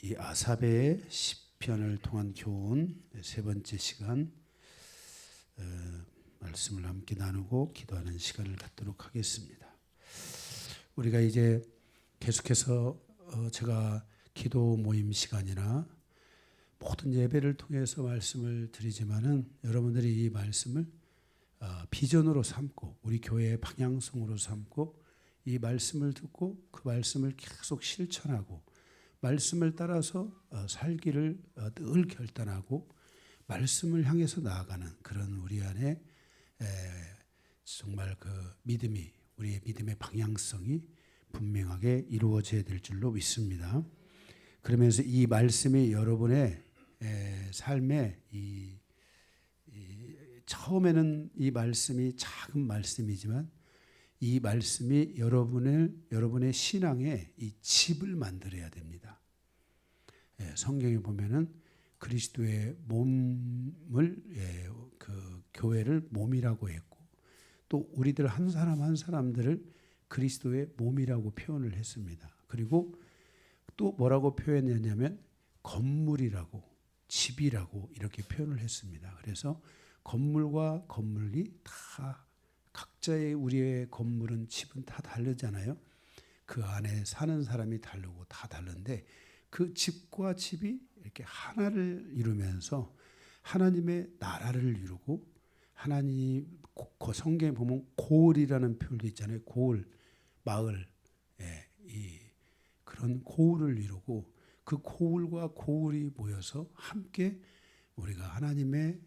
이 아사베의 시편을 통한 교훈 세 번째 시간 말씀을 함께 나누고 기도하는 시간을 갖도록 하겠습니다. 우리가 이제 계속해서 제가 기도 모임 시간이나 모든 예배를 통해서 말씀을 드리지만은 여러분들이 이 말씀을 비전으로 삼고 우리 교회의 방향성으로 삼고 이 말씀을 듣고 그 말씀을 계속 실천하고 말씀을 따라서 살기를 늘 결단하고 말씀을 향해서 나아가는 그런 우리 안에 정말 그 믿음이 우리의 믿음의 방향성이 분명하게 이루어져야 될 줄로 믿습니다. 그러면서 이 말씀이 여러분의 삶에 처음에는 이 말씀이 작은 말씀이지만 이 말씀이 여러분의 신앙에 이 집을 만들어야 됩니다. 성경에 보면은 그리스도의 몸을 그 교회를 몸이라고 했고 또 우리들 한 사람 한 사람들을 그리스도의 몸이라고 표현을 했습니다. 그리고 또 뭐라고 표현했냐면 건물이라고 집이라고 이렇게 표현을 했습니다. 그래서 건물과 건물이 다 각자의 우리의 건물은 집은 다 다르잖아요. 그 안에 사는 사람이 다르고 다 다른데 그 집과 집이 이렇게 하나를 이루면서 하나님의 나라를 이루고 하나님 성경에 보면 고을이라는 표현도 있잖아요. 고을, 마을, 이 그런 고을을 이루고 그 고을과 고을이 모여서 함께 우리가 하나님의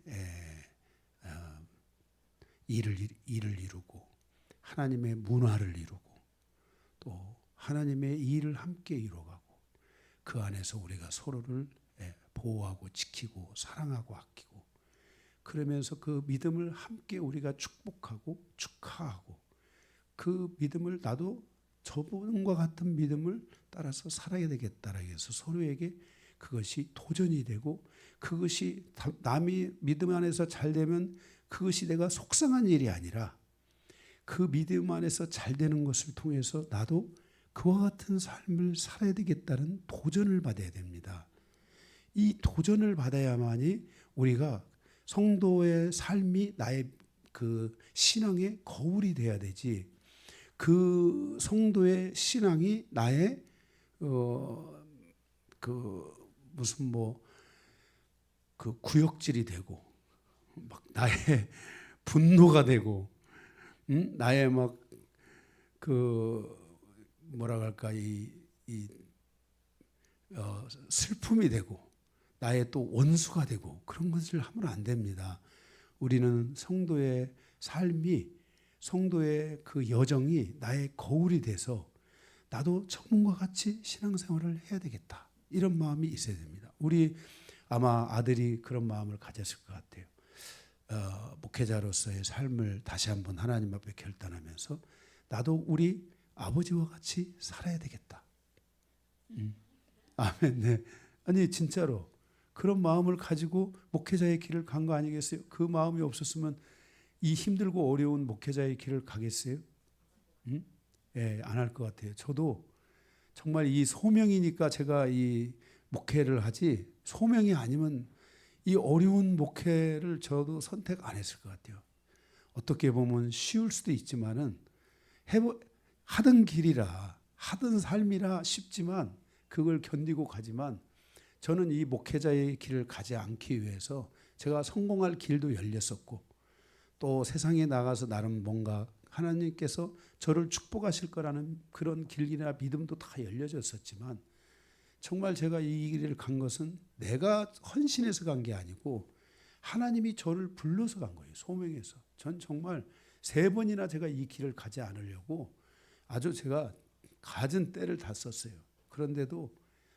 일을 이루고 하나님의 문화를 이루고 또 하나님의 일을 함께 이루어가고 그 안에서 우리가 서로를 보호하고 지키고 사랑하고 아끼고 그러면서 그 믿음을 함께 우리가 축복하고 축하하고 그 믿음을 나도 저분과 같은 믿음을 따라서 살아야 되겠다라고 해서 서로에게 그것이 도전이 되고 그것이 남이 믿음 안에서 잘 되면 그것이 내가 속상한 일이 아니라 그 믿음 안에서 잘 되는 것을 통해서 나도 그와 같은 삶을 살아야 되겠다는 도전을 받아야 됩니다. 이 도전을 받아야만이 우리가 성도의 삶이 나의 그 신앙의 거울이 돼야 되지 그 성도의 신앙이 나의 그 무슨 뭐 그 구역질이 되고 막 나의 분노가 되고 나의 막 그 뭐라 할까 슬픔이 되고 나의 또 원수가 되고 그런 것을 하면 안 됩니다. 우리는 성도의 삶이 성도의 그 여정이 나의 거울이 돼서 나도 저분과 같이 신앙생활을 해야 되겠다 이런 마음이 있어야 됩니다. 우리 아마 아들이 그런 마음을 가졌을 것 같아요. 목회자로서의 삶을 다시 한번 하나님 앞에 결단하면서 나도 우리 아버지와 같이 살아야 되겠다. 아멘. 네. 아니 진짜로 그런 마음을 가지고 목회자의 길을 간 거 아니겠어요? 그 마음이 없었으면 이 힘들고 어려운 목회자의 길을 가겠어요? 안 할 것 같아요. 저도 정말 이 소명이니까 제가 이 목회를 하지 소명이 아니면 이 어려운 목회를 저도 선택 안 했을 것 같아요. 어떻게 보면 쉬울 수도 있지만은 하던 길이라 하던 삶이라 쉽지만 그걸 견디고 가지만 저는 이 목회자의 길을 가지 않기 위해서 제가 성공할 길도 열렸었고 또 세상에 나가서 나름 뭔가 하나님께서 저를 축복하실 거라는 그런 길이나 믿음도 다 열려졌었지만 정말 제가 이 길을 간 것은 내가 헌신해서 간 게 아니고 하나님이 저를 불러서 간 거예요. 소명해서. 전 정말 3번이나 제가 이 길을 가지 않으려고 아주 제가 갖은 때를 다 썼어요. 그런데도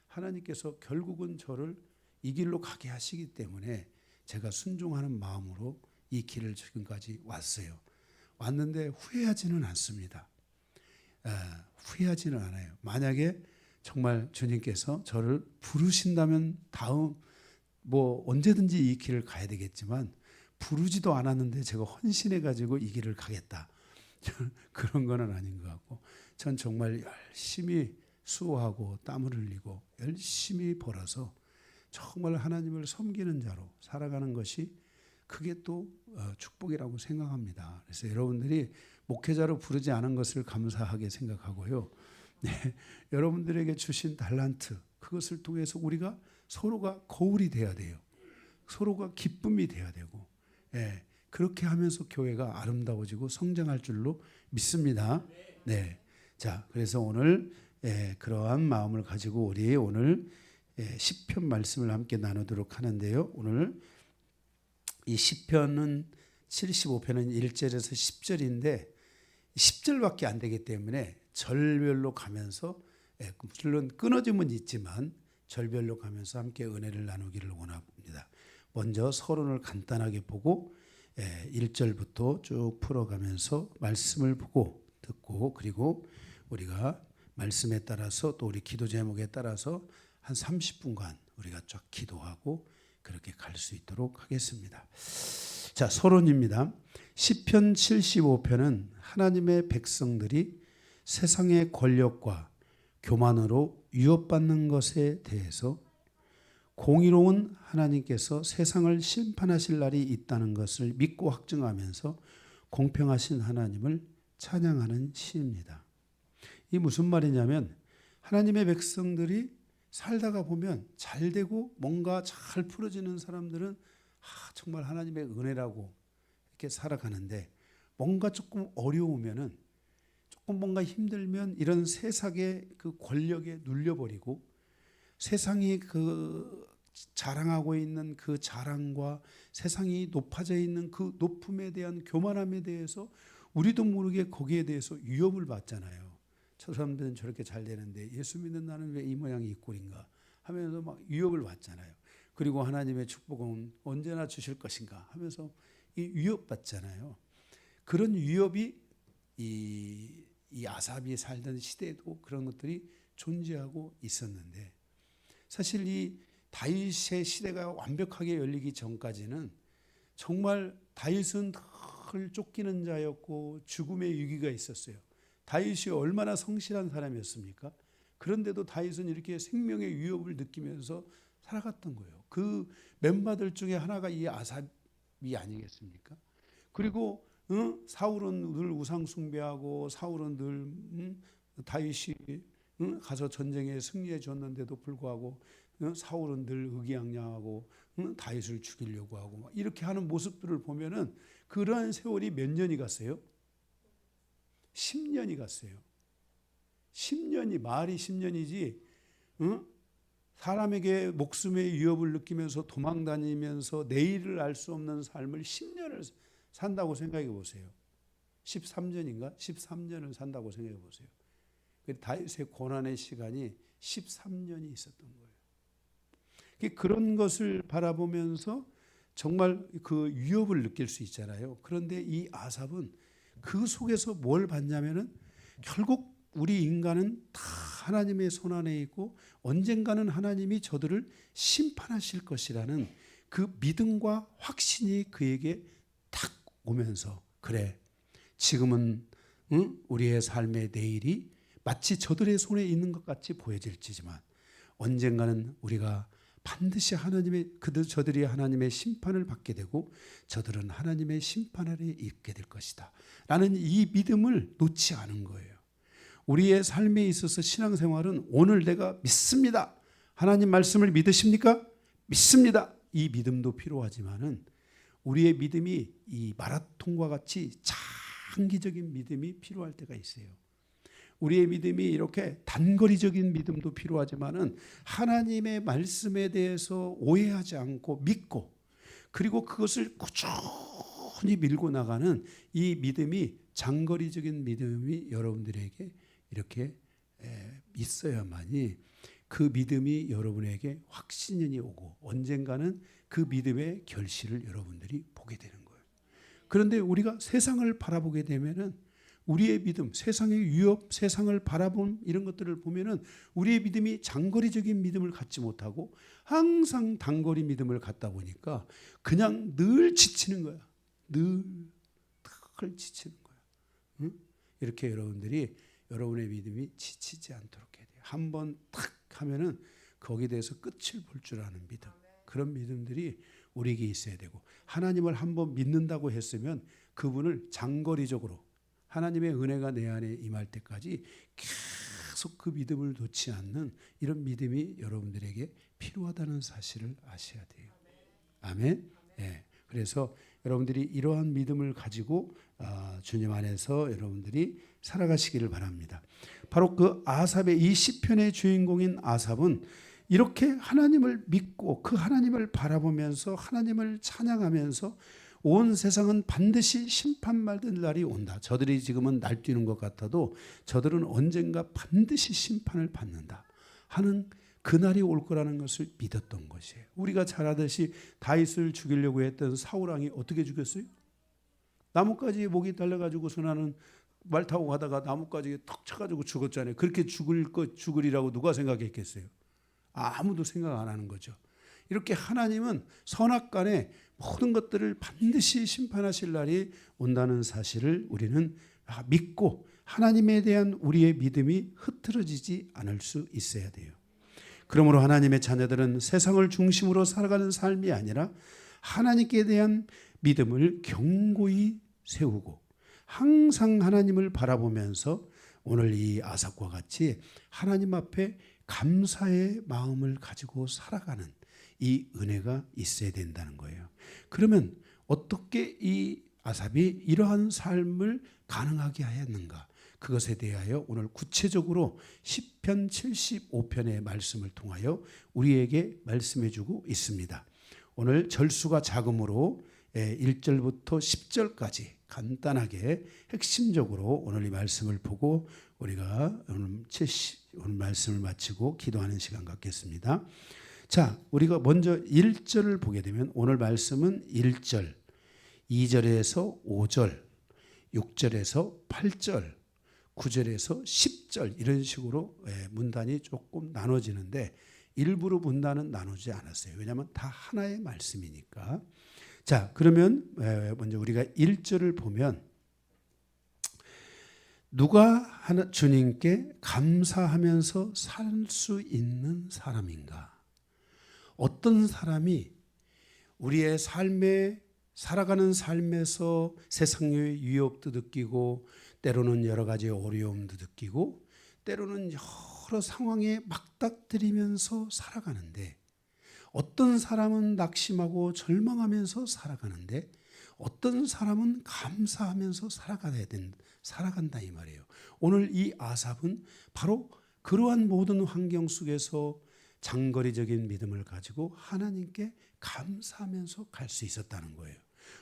하나님께서 결국은 저를 이 길로 가게 하시기 때문에 제가 순종하는 마음으로 이 길을 지금까지 왔어요. 왔는데 후회하지는 않습니다. 후회하지는 않아요. 만약에 정말 주님께서 저를 부르신다면 다음 뭐 언제든지 이 길을 가야 되겠지만 부르지도 않았는데 제가 헌신해 가지고 이 길을 가겠다. 그런 거는 아닌 것 같고 전 정말 열심히 수고하고 땀을 흘리고 열심히 벌어서 정말 하나님을 섬기는 자로 살아가는 것이 그게 또 축복이라고 생각합니다. 그래서 여러분들이 목회자로 부르지 않은 것을 감사하게 생각하고요. 네, 여러분들에게 주신 달란트 그것을 통해서 우리가 서로가 거울이 돼야 돼요. 서로가 기쁨이 돼야 되고 그렇게 하면서 교회가 아름다워지고 성장할 줄로 믿습니다. 네, 자 그래서 오늘 그러한 마음을 가지고 우리 오늘 시편 말씀을 함께 나누도록 하는데요. 오늘 이 시편은 75편은 1절에서 10절인데 10절밖에 안 되기 때문에 절별로 가면서 물론 끊어짐은 있지만 절별로 가면서 함께 은혜를 나누기를 원합니다. 먼저 서론을 간단하게 보고 1절부터 쭉 풀어가면서 말씀을 보고 듣고 그리고 우리가 말씀에 따라서 또 우리 기도 제목에 따라서 한 30분간 우리가 쫙 기도하고 그렇게 갈 수 있도록 하겠습니다. 자, 서론입니다. 시편 75편은 하나님의 백성들이 세상의 권력과 교만으로 위협받는 것에 대해서 공의로운 하나님께서 세상을 심판하실 날이 있다는 것을 믿고 확증하면서 공평하신 하나님을 찬양하는 시입니다. 이 무슨 말이냐면 하나님의 백성들이 살다가 보면 잘 되고 뭔가 잘 풀어지는 사람들은 정말 하나님의 은혜라고 이렇게 살아가는데 뭔가 조금 어려우면은 조금 뭔가 힘들면 이런 세상의 그 권력에 눌려버리고 세상이 그 자랑하고 있는 그 자랑과 세상이 높아져 있는 그 높음에 대한 교만함에 대해서 우리도 모르게 거기에 대해서 위협을 받잖아요. 저 사람들은 저렇게 잘 되는데 예수 믿는 나는 왜 이 모양이 이 꼴인가 하면서 막 위협을 받잖아요. 그리고 하나님의 축복은 언제나 주실 것인가 하면서 이 위협받잖아요. 그런 위협이 이 아삽이 살던 시대에도 그런 것들이 존재하고 있었는데 사실 이 다윗의 시대가 완벽하게 열리기 전까지는 정말 다윗은 늘 쫓기는 자였고 죽음의 위기가 있었어요. 다윗이 얼마나 성실한 사람이었습니까? 그런데도 다윗은 이렇게 생명의 위협을 느끼면서 살아갔던 거예요. 그 멤버들 중에 하나가 이 아삽이 아니겠습니까? 그리고 사울은 늘 우상 숭배하고 사울은 늘 다윗이 가서 전쟁에 승리해 줬는데도 불구하고 사울은 늘 의기양양하고 다윗을 죽이려고 하고 이렇게 하는 모습들을 보면은 그러한 세월이 몇 년이 갔어요? 10년이 갔어요. 10년이 말이 10년이지 사람에게 목숨의 위협을 느끼면서 도망다니면서 내일을 알 수 없는 삶을 10년을 산다고 생각해 보세요. 13년인가? 13년을 산다고 생각해 보세요. 다윗의 고난의 시간이 13년이 있었던 거예요. 그런 것을 바라보면서 정말 그 위협을 느낄 수 있잖아요. 그런데 이 아삽은 그 속에서 뭘 봤냐면은 결국 우리 인간은 다 하나님의 손안에 있고 언젠가는 하나님이 저들을 심판하실 것이라는 그 믿음과 확신이 그에게 탁 오면서 그래 지금은 우리의 삶의 내일이 마치 저들의 손에 있는 것 같이 보여질지만 언젠가는 우리가 반드시 저들이 하나님의 심판을 받게 되고 저들은 하나님의 심판 아래 있게 될 것이다 라는 이 믿음을 놓지 않은 거예요. 우리의 삶에 있어서 신앙생활은 오늘 내가 믿습니다. 하나님 말씀을 믿으십니까? 믿습니다. 이 믿음도 필요하지만은 우리의 믿음이 이 마라톤과 같이 장기적인 믿음이 필요할 때가 있어요. 우리의 믿음이 이렇게 단거리적인 믿음도 필요하지만은 하나님의 말씀에 대해서 오해하지 않고 믿고 그리고 그것을 꾸준히 밀고 나가는 이 믿음이 장거리적인 믿음이 여러분들에게 이렇게 있어야만이 그 믿음이 여러분에게 확신이 오고 언젠가는 그 믿음의 결실을 여러분들이 보게 되는 거예요. 그런데 우리가 세상을 바라보게 되면은 우리의 믿음, 세상의 위협, 세상을 바라본 이런 것들을 보면은 우리의 믿음이 장거리적인 믿음을 갖지 못하고 항상 단거리 믿음을 갖다 보니까 그냥 늘 지치는 거야. 늘 지치는 거야. 이렇게 여러분들이 여러분의 믿음이 지치지 않도록 해야 돼요. 한번 탁 하면은 거기에 대해서 끝을 볼 줄 아는 믿음. 그런 믿음들이 우리에게 있어야 되고, 하나님을 한번 믿는다고 했으면 그분을 장거리적으로 하나님의 은혜가 내 안에 임할 때까지 계속 그 믿음을 놓지 않는 이런 믿음이 여러분들에게 필요하다는 사실을 아셔야 돼요. 아멘. 예. 그래서 여러분들이 이러한 믿음을 가지고 주님 안에서 여러분들이 살아가시기를 바랍니다. 바로 그 아삽의 이 시편의 주인공인 아삽은 이렇게 하나님을 믿고 그 하나님을 바라보면서 하나님을 찬양하면서 온 세상은 반드시 심판받을 날이 온다. 저들이 지금은 날뛰는 것 같아도 저들은 언젠가 반드시 심판을 받는다 하는 그날이 올 거라는 것을 믿었던 것이에요. 우리가 잘 아듯이 다윗을 죽이려고 했던 사울왕이 어떻게 죽였어요? 나뭇가지에 목이 달려가지고서 나는 말 타고 가다가 나뭇가지에 턱 쳐가지고 죽었잖아요. 그렇게 죽으리라고 누가 생각했겠어요? 아무도 생각 안 하는 거죠. 이렇게 하나님은 선악간에 모든 것들을 반드시 심판하실 날이 온다는 사실을 우리는 믿고 하나님에 대한 우리의 믿음이 흐트러지지 않을 수 있어야 돼요. 그러므로 하나님의 자녀들은 세상을 중심으로 살아가는 삶이 아니라 하나님께 대한 믿음을 견고히 세우고 항상 하나님을 바라보면서 오늘 이 아삽과 같이 하나님 앞에 감사의 마음을 가지고 살아가는 이 은혜가 있어야 된다는 거예요. 그러면 어떻게 이 아삽이 이러한 삶을 가능하게 하였는가? 그것에 대하여 오늘 구체적으로 시편 75편의 말씀을 통하여 우리에게 말씀해 주고 있습니다. 오늘 절수가 작음으로 1절부터 10절까지 간단하게 핵심적으로 오늘 이 말씀을 보고 우리가 오늘 말씀을 마치고 기도하는 시간 갖겠습니다. 자, 우리가 먼저 1절을 보게 되면 오늘 말씀은 1절, 2절에서 5절, 6절에서 8절, 9절에서 10절 이런 식으로 문단이 조금 나눠지는데 일부러 문단은 나누지 않았어요. 왜냐하면 다 하나의 말씀이니까. 자, 그러면 먼저 우리가 1절을 보면 누가 주님께 감사하면서 살 수 있는 사람인가? 어떤 사람이 우리의 삶에 살아가는 삶에서 세상의 위협도 느끼고 때로는 여러 가지 어려움도 느끼고 때로는 여러 상황에 막닥뜨리면서 살아가는데 어떤 사람은 낙심하고 절망하면서 살아가는데 어떤 사람은 감사하면서 살아간다 이 말이에요. 오늘 이 아삽은 바로 그러한 모든 환경 속에서 장거리적인 믿음을 가지고 하나님께 감사하면서 갈 수 있었다는 거예요.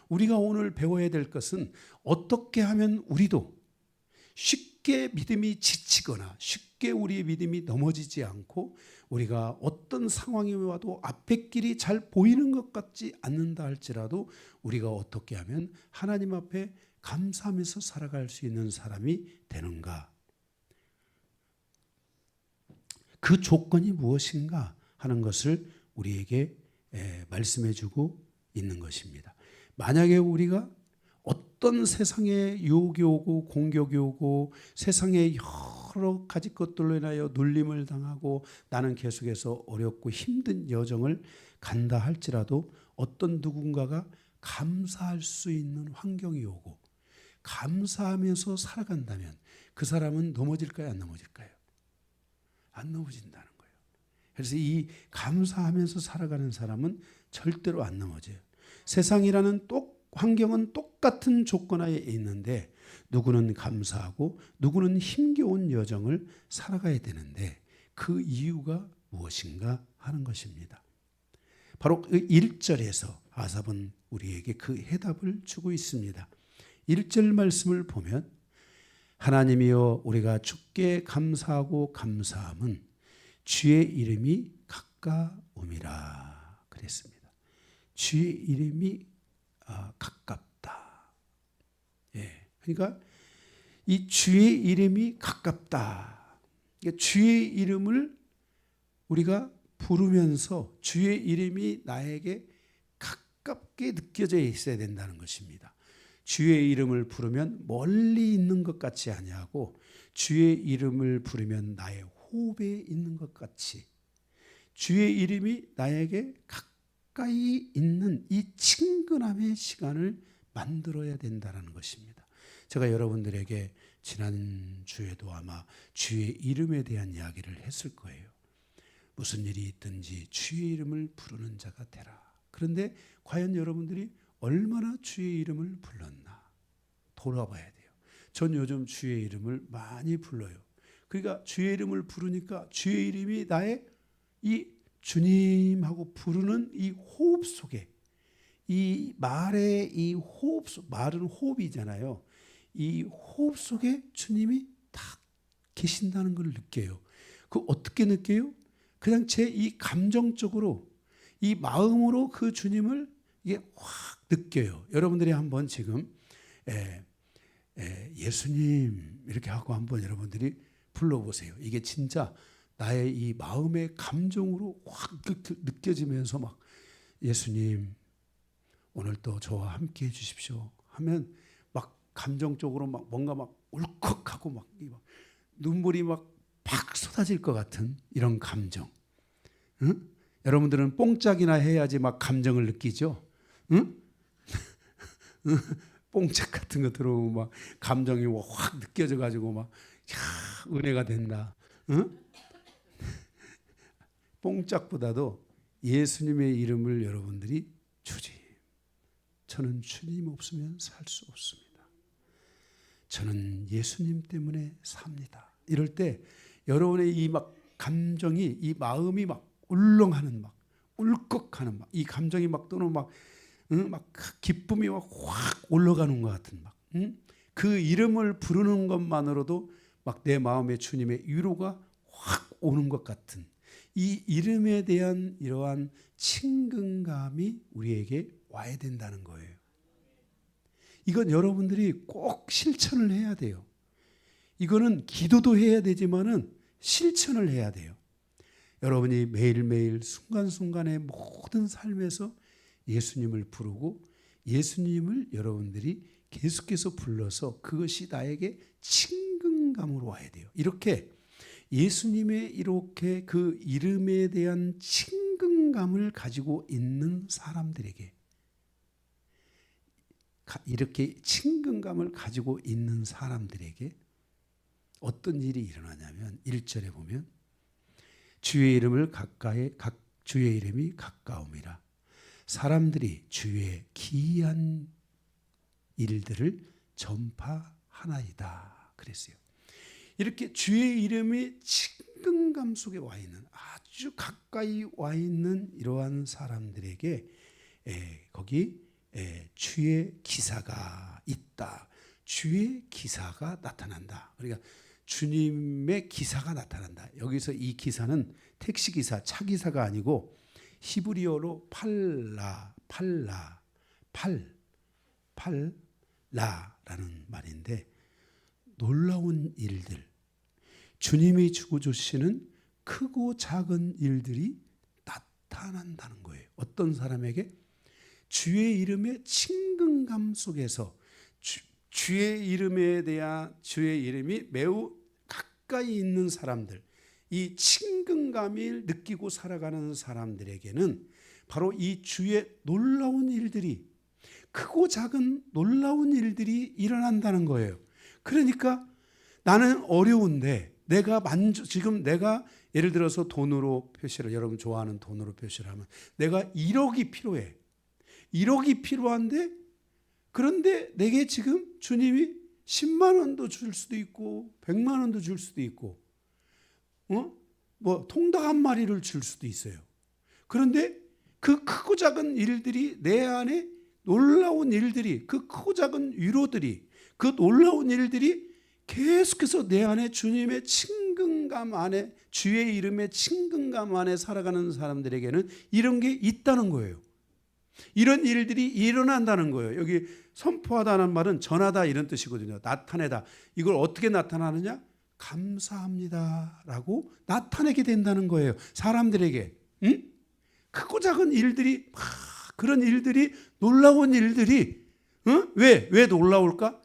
우리가 오늘 배워야 될 것은 어떻게 하면 우리도 쉽게 믿음이 지치거나 쉽게 우리의 믿음이 넘어지지 않고 우리가 어떤 상황이 와도 앞의 길이 잘 보이는 것 같지 않는다 할지라도 우리가 어떻게 하면 하나님 앞에 감사하면서 살아갈 수 있는 사람이 되는가? 그 조건이 무엇인가 하는 것을 우리에게 말씀해 주고 있는 것입니다. 만약에 우리가 어떤 세상에 유혹이 오고 공격이 오고 세상에 여러 가지 것들로 인하여 눌림을 당하고 나는 계속해서 어렵고 힘든 여정을 간다 할지라도 어떤 누군가가 감사할 수 있는 환경이 오고 감사하면서 살아간다면 그 사람은 넘어질까요? 안 넘어질까요? 안 넘어진다는 거예요. 그래서 이 감사하면서 살아가는 사람은 절대로 안 넘어져요. 세상이라는 환경은 똑같은 조건하에 있는데 누구는 감사하고 누구는 힘겨운 여정을 살아가야 되는데 그 이유가 무엇인가 하는 것입니다. 바로 그 1절에서 아삽은 우리에게 그 해답을 주고 있습니다. 1절 말씀을 보면 하나님이여 우리가 주께 감사하고 감사함은 주의 이름이 가까움이라 그랬습니다. 주의 이름이 가깝다. 예, 그러니까 이 주의 이름이 가깝다. 그러니까 주의 이름을 우리가 부르면서 주의 이름이 나에게 가깝게 느껴져 있어야 된다는 것입니다. 주의 이름을 부르면 멀리 있는 것 같지 아니하고 주의 이름을 부르면 나의 호흡에 있는 것 같이 주의 이름이 나에게 가까이 있는 이 친근함의 시간을 만들어야 된다는 것입니다. 제가 여러분들에게 지난주에도 아마 주의 이름에 대한 이야기를 했을 거예요. 무슨 일이 있든지 주의 이름을 부르는 자가 되라. 그런데 과연 여러분들이 얼마나 주의 이름을 불렀나 돌아봐야 돼요. 전 요즘 주의 이름을 많이 불러요. 그러니까 주의 이름을 부르니까 주의 이름이 나의 이 주님하고 부르는 이 호흡 속에, 이 말의 이 호흡 속, 말은 호흡이잖아요. 이 호흡 속에 주님이 딱 계신다는 걸 느껴요. 그 어떻게 느껴요? 그냥 제 이 감정적으로, 이 마음으로 그 주님을 이게 확 느껴요. 여러분들이 한번 지금 예수님 이렇게 하고 한번 여러분들이 불러보세요. 이게 진짜 나의 이 마음의 감정으로 확 느껴지면서 막 예수님 오늘도 저와 함께 해주십시오 하면 막 감정적으로 막 뭔가 막 울컥하고 막 눈물이 막 팍 쏟아질 것 같은 이런 감정. 응? 여러분들은 뽕짝이나 해야지 막 감정을 느끼죠. 응? 뽕짝 같은 거 들어오면 막 감정이 확 느껴져 가지고 막 은혜가 된다. 응? 뽕짝보다도 예수님의 이름을 여러분들이 주지. 저는 주님 없으면 살 수 없습니다. 저는 예수님 때문에 삽니다. 이럴 때 여러분의 이 막 감정이, 이 마음이 막 울렁하는, 막 울컥하는, 막 이 감정이 막 또는 막 기쁨이 막 확 올라가는 것 같은 막 그 이름을 부르는 것만으로도 막 내 마음에 주님의 위로가 확 오는 것 같은 이 이름에 대한 이러한 친근감이 우리에게 와야 된다는 거예요. 이건 여러분들이 꼭 실천을 해야 돼요. 이거는 기도도 해야 되지만은 실천을 해야 돼요. 여러분이 매일매일 순간순간의 모든 삶에서 예수님을 부르고 예수님을 여러분들이 계속해서 불러서 그것이 나에게 친근감으로 와야 돼요. 이렇게 예수님의 이렇게 그 이름에 대한 친근감을 가지고 있는 사람들에게, 이렇게 친근감을 가지고 있는 사람들에게 어떤 일이 일어나냐면 1절에 보면 주의 이름을 주의 이름이 가까움이라 사람들이 주의 기이한 일들을 전파하나이다 그랬어요. 이렇게 주의 이름이 친근감 속에 와 있는, 아주 가까이 와 있는 이러한 사람들에게 거기 주의 기사가 있다. 주의 기사가 나타난다. 그러니까 주님의 기사가 나타난다. 여기서 이 기사는 택시기사, 차기사가 아니고 히브리어로 팔라라는 말인데 놀라운 일들, 주님이 주고 주시는 크고 작은 일들이 나타난다는 거예요. 어떤 사람에게? 주의 이름의 친근감 속에서 주의 이름에 대한 주의 이름이 매우 가까이 있는 사람들, 이 친근감을 느끼고 살아가는 사람들에게는 바로 이 주의 놀라운 일들이, 크고 작은 놀라운 일들이 일어난다는 거예요. 그러니까 나는 어려운데 지금 내가 예를 들어서 돈으로 표시를, 여러분 좋아하는 돈으로 표시를 하면 내가 1억이 필요해. 1억이 필요한데 그런데 내게 지금 주님이 10만 원도 줄 수도 있고 100만 원도 줄 수도 있고 뭐 통닭 한 마리를 줄 수도 있어요. 그런데 그 크고 작은 일들이 내 안에 놀라운 일들이, 그 크고 작은 위로들이, 그 놀라운 일들이 계속해서 내 안에 주님의 친근감 안에, 주의 이름의 친근감 안에 살아가는 사람들에게는 이런 게 있다는 거예요. 이런 일들이 일어난다는 거예요. 여기 선포하다는 말은 전하다 이런 뜻이거든요. 나타내다. 이걸 어떻게 나타나느냐? 감사합니다라고 나타내게 된다는 거예요. 사람들에게. 크고 작은 일들이, 그런 일들이, 놀라운 일들이, 왜 놀라울까?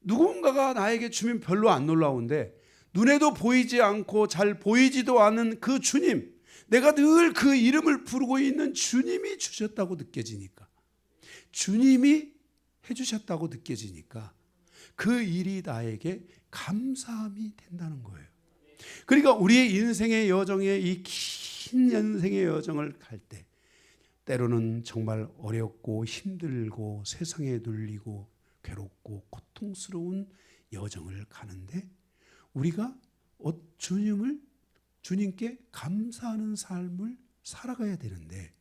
누군가가 나에게 주면 별로 안 놀라운데 눈에도 보이지 않고 잘 보이지도 않은 그 주님, 내가 늘 그 이름을 부르고 있는 주님이 주셨다고 느껴지니까, 주님이 해주셨다고 느껴지니까 그 일이 나에게 감사함이 된다는 거예요. 그러니까 우리의 인생의 여정에, 이 긴 인생의 여정을 갈 때 때로는 정말 어렵고 힘들고 세상에 눌리고 괴롭고 고통스러운 여정을 가는데 우리가 주님께 감사하는 삶을 살아가야 되는데,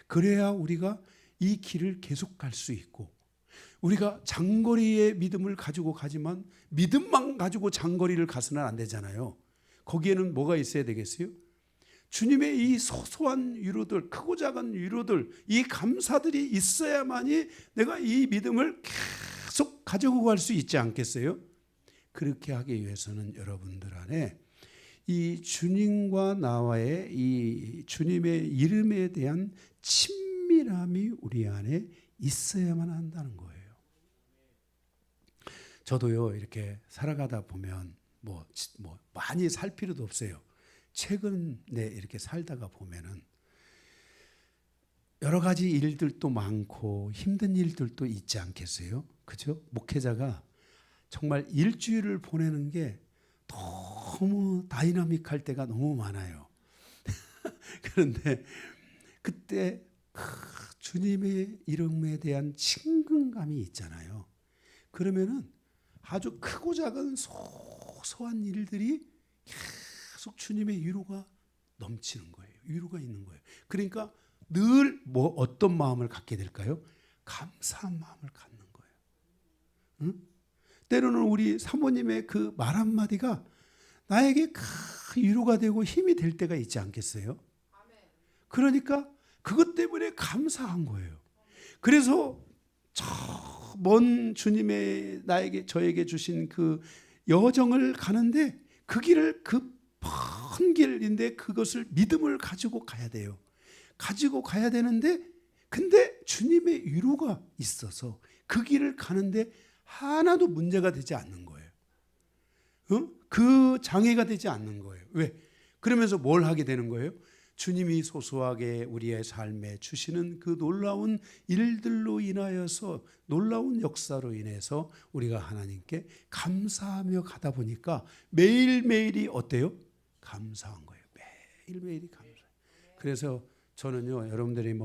그래야 우리가 이 길을 계속 갈 수 있고, 우리가 장거리의 믿음을 가지고 가지만 믿음만 가지고 장거리를 가서는 안 되잖아요. 거기에는 뭐가 있어야 되겠어요? 주님의 이 소소한 위로들, 크고 작은 위로들, 이 감사들이 있어야만이 내가 이 믿음을 계속 가지고 갈 수 있지 않겠어요? 그렇게 하기 위해서는 여러분들 안에 이 주님과 나와의 이 주님의 이름에 대한 친밀함이 우리 안에 있어야만 한다는 거예요. 저도요, 이렇게 살아가다 보면 뭐 많이 살 필요도 없어요. 최근에 이렇게 살다가 보면은 여러 가지 일들도 많고 힘든 일들도 있지 않겠어요? 그죠? 목회자가 정말 일주일을 보내는 게 너무 다이나믹할 때가 너무 많아요. 그런데 그때 주님의 이름에 대한 친근감이 있잖아요. 그러면은 아주 크고 작은 소소한 일들이 계속 주님의 위로가 넘치는 거예요. 위로가 있는 거예요. 그러니까 늘 어떤 마음을 갖게 될까요? 감사한 마음을 갖는 거예요. 응? 때로는 우리 사모님의 그 말 한마디가 나에게 큰 위로가 되고 힘이 될 때가 있지 않겠어요? 그러니까 그것 때문에 감사한 거예요. 그래서 먼 주님의 저에게 주신 그 여정을 가는데 그 길을 큰 길인데 그것을 믿음을 가지고 가야 돼요. 가지고 가야 되는데 근데 주님의 위로가 있어서 그 길을 가는데 하나도 문제가 되지 않는 거예요. 그 장애가 되지 않는 거예요. 왜? 그러면서 뭘 하게 되는 거예요? 주님이 소소하게 우리의 삶에 주시는 그 놀라운 일들로 인하여서, 놀라운 역사로 인해서 우리가 하나님께 감사하며 가다 보니까 매일매일이 어때요? 감사한 거예요. 매일매일이 감사해요. 그래서 저는요, 여러분들이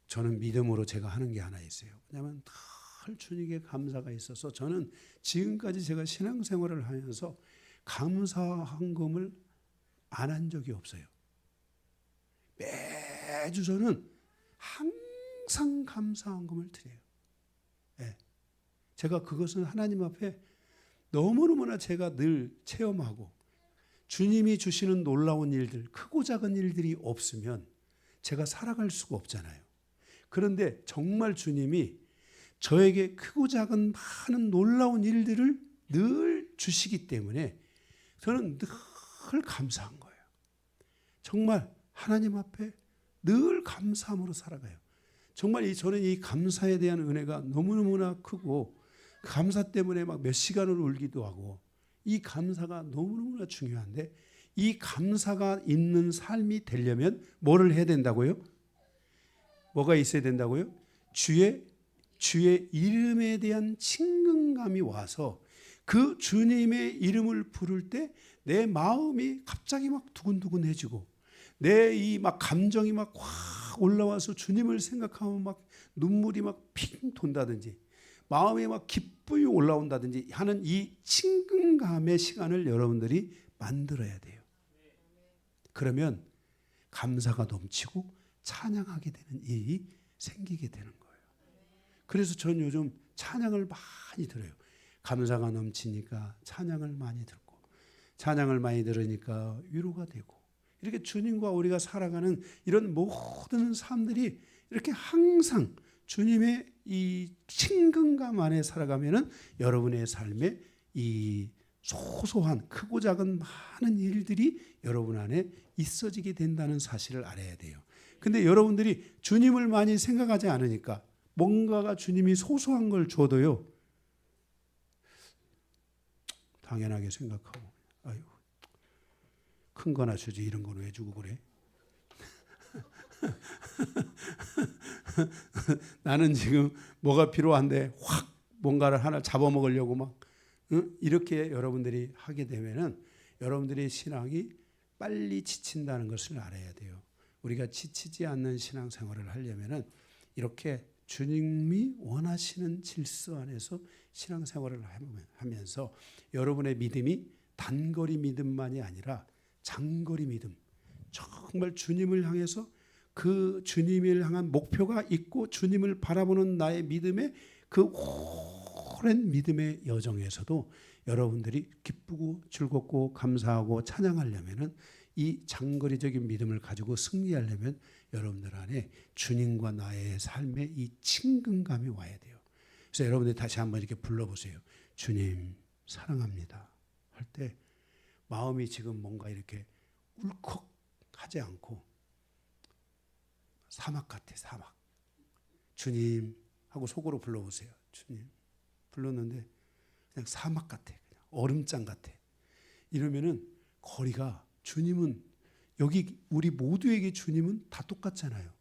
저는 믿음으로 제가 하는 게 하나 있어요. 왜냐하면 늘 주님께 감사가 있어서 저는 지금까지 제가 신앙생활을 하면서 감사헌금을 안 한 적이 없어요. 매주 저는 항상 감사헌금을 드려요. 네. 제가 그것은 하나님 앞에 너무너무나 제가 늘 체험하고, 주님이 주시는 놀라운 일들, 크고 작은 일들이 없으면 제가 살아갈 수가 없잖아요. 그런데 정말 주님이 저에게 크고 작은 많은 놀라운 일들을 늘 주시기 때문에 저는 늘 감사한 거예요. 정말 하나님 앞에 늘 감사함으로 살아가요. 정말 저는 이 감사에 대한 은혜가 너무너무나 크고, 감사 때문에 막 몇 시간을 울기도 하고, 이 감사가 너무너무나 중요한데, 이 감사가 있는 삶이 되려면 뭐를 해야 된다고요? 뭐가 있어야 된다고요? 주의 이름에 대한 친근감이 와서 그 주님의 이름을 부를 때 내 마음이 갑자기 막 두근두근해지고, 내 이 막 감정이 막 확 올라와서 주님을 생각하면 막 눈물이 막 핑 돈다든지, 마음에 막 기쁨이 올라온다든지 하는 이 친근감의 시간을 여러분들이 만들어야 돼요. 그러면 감사가 넘치고 찬양하게 되는 일이 생기게 되는 거예요. 그래서 전 요즘 찬양을 많이 들어요. 감사가 넘치니까 찬양을 많이 듣고, 찬양을 많이 들으니까 위로가 되고, 이렇게 주님과 우리가 살아가는 이런 모든 삶들이 이렇게 항상 주님의 이 친근감 안에 살아가면은 여러분의 삶에 이 소소한 크고 작은 많은 일들이 여러분 안에 있어지게 된다는 사실을 알아야 돼요. 근데 여러분들이 주님을 많이 생각하지 않으니까 뭔가가 주님이 소소한 걸 줘도요, 당연하게 생각하고, 아유, 큰 거나 주지 이런 건 왜 주고 그래? 나는 지금 뭐가 필요한데 확 뭔가를 하나 잡아먹으려고 막 이렇게 여러분들이 하게 되면은 여러분들의 신앙이 빨리 지친다는 것을 알아야 돼요. 우리가 지치지 않는 신앙생활을 하려면은 이렇게 주님이 원하시는 질서 안에서 신앙생활을 하면서 여러분의 믿음이 단거리 믿음만이 아니라 장거리 믿음, 정말 주님을 향해서 그 주님을 향한 목표가 있고 주님을 바라보는 나의 믿음의 그 오랜 믿음의 여정에서도 여러분들이 기쁘고 즐겁고 감사하고 찬양하려면은 이 장거리적인 믿음을 가지고 승리하려면 여러분들 안에 주님과 나의 삶의 이 친근감이 와야 돼요. 그래서 여러분들이 다시 한번 이렇게 불러보세요. 주님 사랑합니다 할 때 마음이 지금 뭔가 이렇게 울컥하지 않고 사막 같아, 사막. 주님 하고 속으로 불러보세요. 주님. 불렀는데 그냥 사막 같아, 그냥 얼음장 같아. 이러면은 거리가, 주님은 여기 우리 모두에게 주님은 다 똑같잖아요.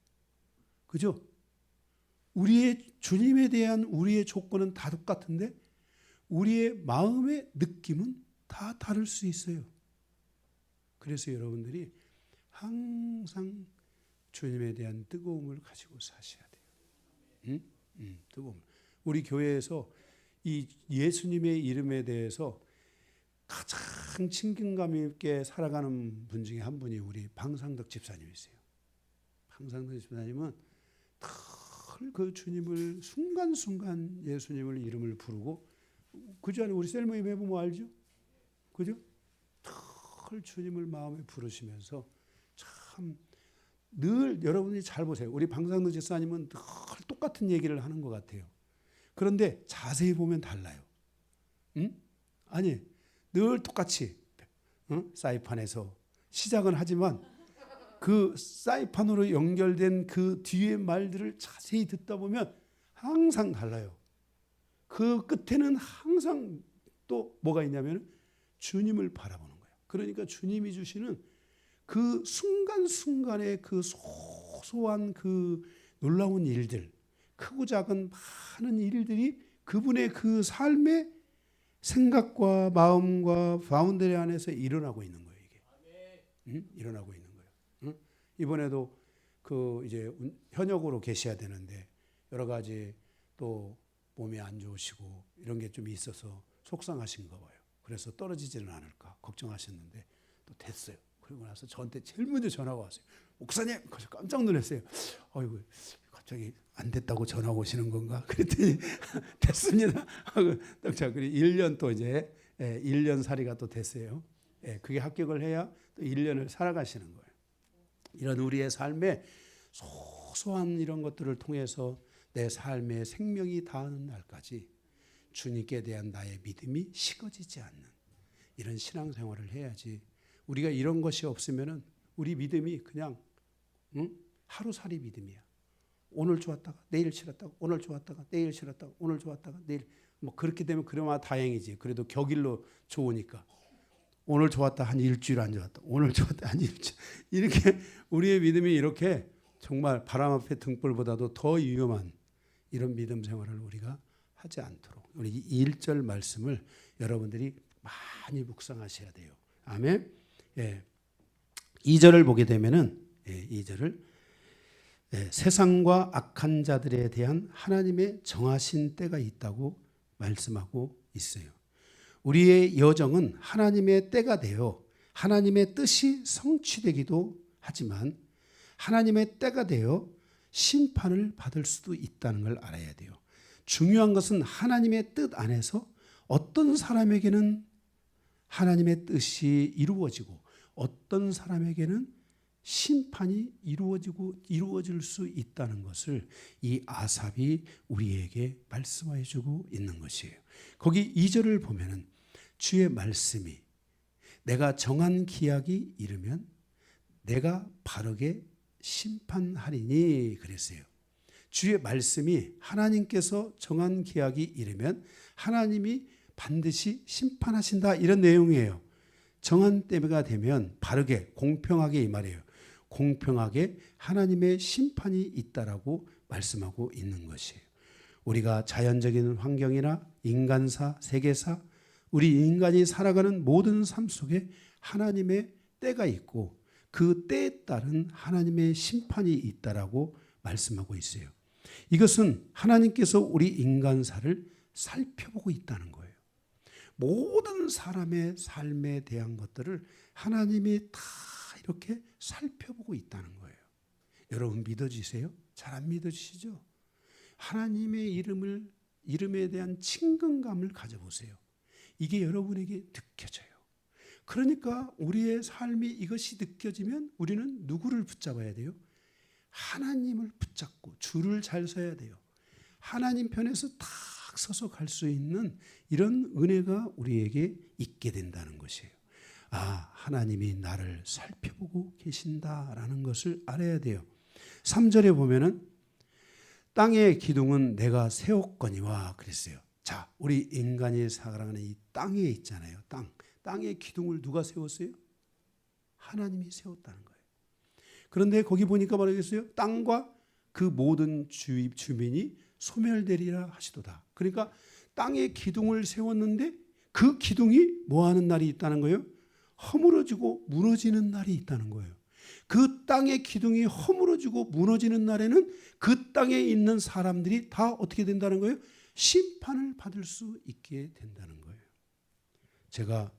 그죠? 우리의 주님에 대한 우리의 조건은 다 똑같은데 우리의 마음의 느낌은 다 다를 수 있어요. 그래서 여러분들이 항상 주님에 대한 뜨거움을 가지고 사셔야 돼요. 뜨거움. 우리 교회에서 이 예수님의 이름에 대해서 가장 친근감 있게 살아가는 분 중에 한 분이 우리 방상덕 집사님이세요. 방상덕 집사님은 늘 그 주님을 순간순간 예수님을 이름을 부르고, 그죠? 우리 셀모임 해보면 알죠? 그죠? 늘 주님을 마음에 부르시면서 참 늘 여러분이 잘 보세요. 우리 방상덕 집사님은 늘 똑같은 얘기를 하는 것 같아요. 그런데 자세히 보면 달라요. 아니, 늘 똑같이 사이판에서 시작은 하지만 그 사이판으로 연결된 그 뒤의 말들을 자세히 듣다 보면 항상 달라요. 그 끝에는 항상 또 뭐가 있냐면 주님을 바라보는 거예요. 그러니까 주님이 주시는 그 순간순간의 그 소소한 그 놀라운 일들, 크고 작은 많은 일들이 그분의 그 삶의 생각과 마음과 바운더리 안에서 일어나고 있는 거예요. 이게 일어나고 있는 거예요. 이번에도 그 이제 현역으로 계셔야 되는데 여러 가지 또 몸이 안 좋으시고 이런 게 좀 있어서 속상하신가 봐요. 그래서 떨어지지는 않을까 걱정하셨는데 또 됐어요. 그리고 나서 저한테 제일 먼저 전화가 왔어요. 목사님, 그래서 깜짝 놀랐어요. 어이구, 갑자기 안 됐다고 전화 오시는 건가? 그랬더니 됐습니다. 자, 그리고 1년 또 이제 1년 살이가 또 됐어요. 그게 합격을 해야 또 1년을 살아가시는 거예요. 이런 우리의 삶에 소소한 이런 것들을 통해서 내 삶의 생명이 닿는 날까지 주님께 대한 나의 믿음이 식어지지 않는 이런 신앙생활을 해야지. 우리가 이런 것이 없으면은 우리 믿음이 그냥 하루살이 믿음이야. 오늘 좋았다가 내일 싫었다가 오늘 좋았다가 내일 싫었다가 오늘 좋았다가 내일, 뭐 그렇게 되면 그나마 다행이지. 그래도 격일로 좋으니까. 오늘 좋았다 한 일주일 안 좋았다. 오늘 좋았다 한 일주일. 이렇게 우리의 믿음이 이렇게 정말 바람 앞에 등불보다도 더 위험한 이런 믿음 생활을 우리가 하지 않도록 우리 1절 말씀을 여러분들이 많이 묵상하셔야 돼요. 아멘. 2절을 보게 되면은 2절을 세상과 악한 자들에 대한 하나님의 정하신 때가 있다고 말씀하고 있어요. 우리의 여정은 하나님의 때가 되어 하나님의 뜻이 성취되기도 하지만 하나님의 때가 되어 심판을 받을 수도 있다는 걸 알아야 돼요. 중요한 것은 하나님의 뜻 안에서 어떤 사람에게는 하나님의 뜻이 이루어지고 어떤 사람에게는 심판이 이루어질 수 있다는 것을 이 아삽이 우리에게 말씀해 주고 있는 것이에요. 거기 2절을 보면은 주의 말씀이 내가 정한 기약이 이르면 내가 바르게 심판하리니 그랬어요. 주의 말씀이 하나님께서 정한 기약이 이르면 하나님이 반드시 심판하신다 이런 내용이에요. 정한 때가 되면 바르게 공평하게 이 말이에요. 공평하게 하나님의 심판이 있다라고 말씀하고 있는 것이에요. 우리가 자연적인 환경이나 인간사, 세계사, 우리 인간이 살아가는 모든 삶 속에 하나님의 때가 있고 그 때에 따른 하나님의 심판이 있다라고 말씀하고 있어요. 이것은 하나님께서 우리 인간사를 살펴보고 있다는 거예요. 모든 사람의 삶에 대한 것들을 하나님이 다 이렇게 살펴보고 있다는 거예요. 여러분 믿어지세요? 잘 안 믿어지시죠? 하나님의 이름에 대한 친근감을 가져보세요. 이게 여러분에게 느껴져요. 그러니까 우리의 삶이 이것이 느껴지면 우리는 누구를 붙잡아야 돼요? 하나님을 붙잡고 줄을 잘 서야 돼요. 하나님 편에서 딱 서서 갈 수 있는 이런 은혜가 우리에게 있게 된다는 것이에요. 아, 하나님이 나를 살펴보고 계신다라는 것을 알아야 돼요. 3절에 보면은 땅의 기둥은 내가 세웠거니와 그랬어요. 자, 우리 인간이 살아가는 이 땅에 있잖아요. 땅의 기둥을 누가 세웠어요? 하나님이 세웠다는 거예요. 그런데 거기 보니까 말하겠어요. 땅과 그 모든 주민이 소멸되리라 하시도다. 그러니까 땅에 기둥을 세웠는데 그 기둥이 뭐 하는 날이 있다는 거예요? 허물어지고 무너지는 날이 있다는 거예요. 그 땅의 기둥이 허물어지고 무너지는 날에는 그 땅에 있는 사람들이 다 어떻게 된다는 거예요? 심판을 받을 수 있게 된다는 거예요. 제가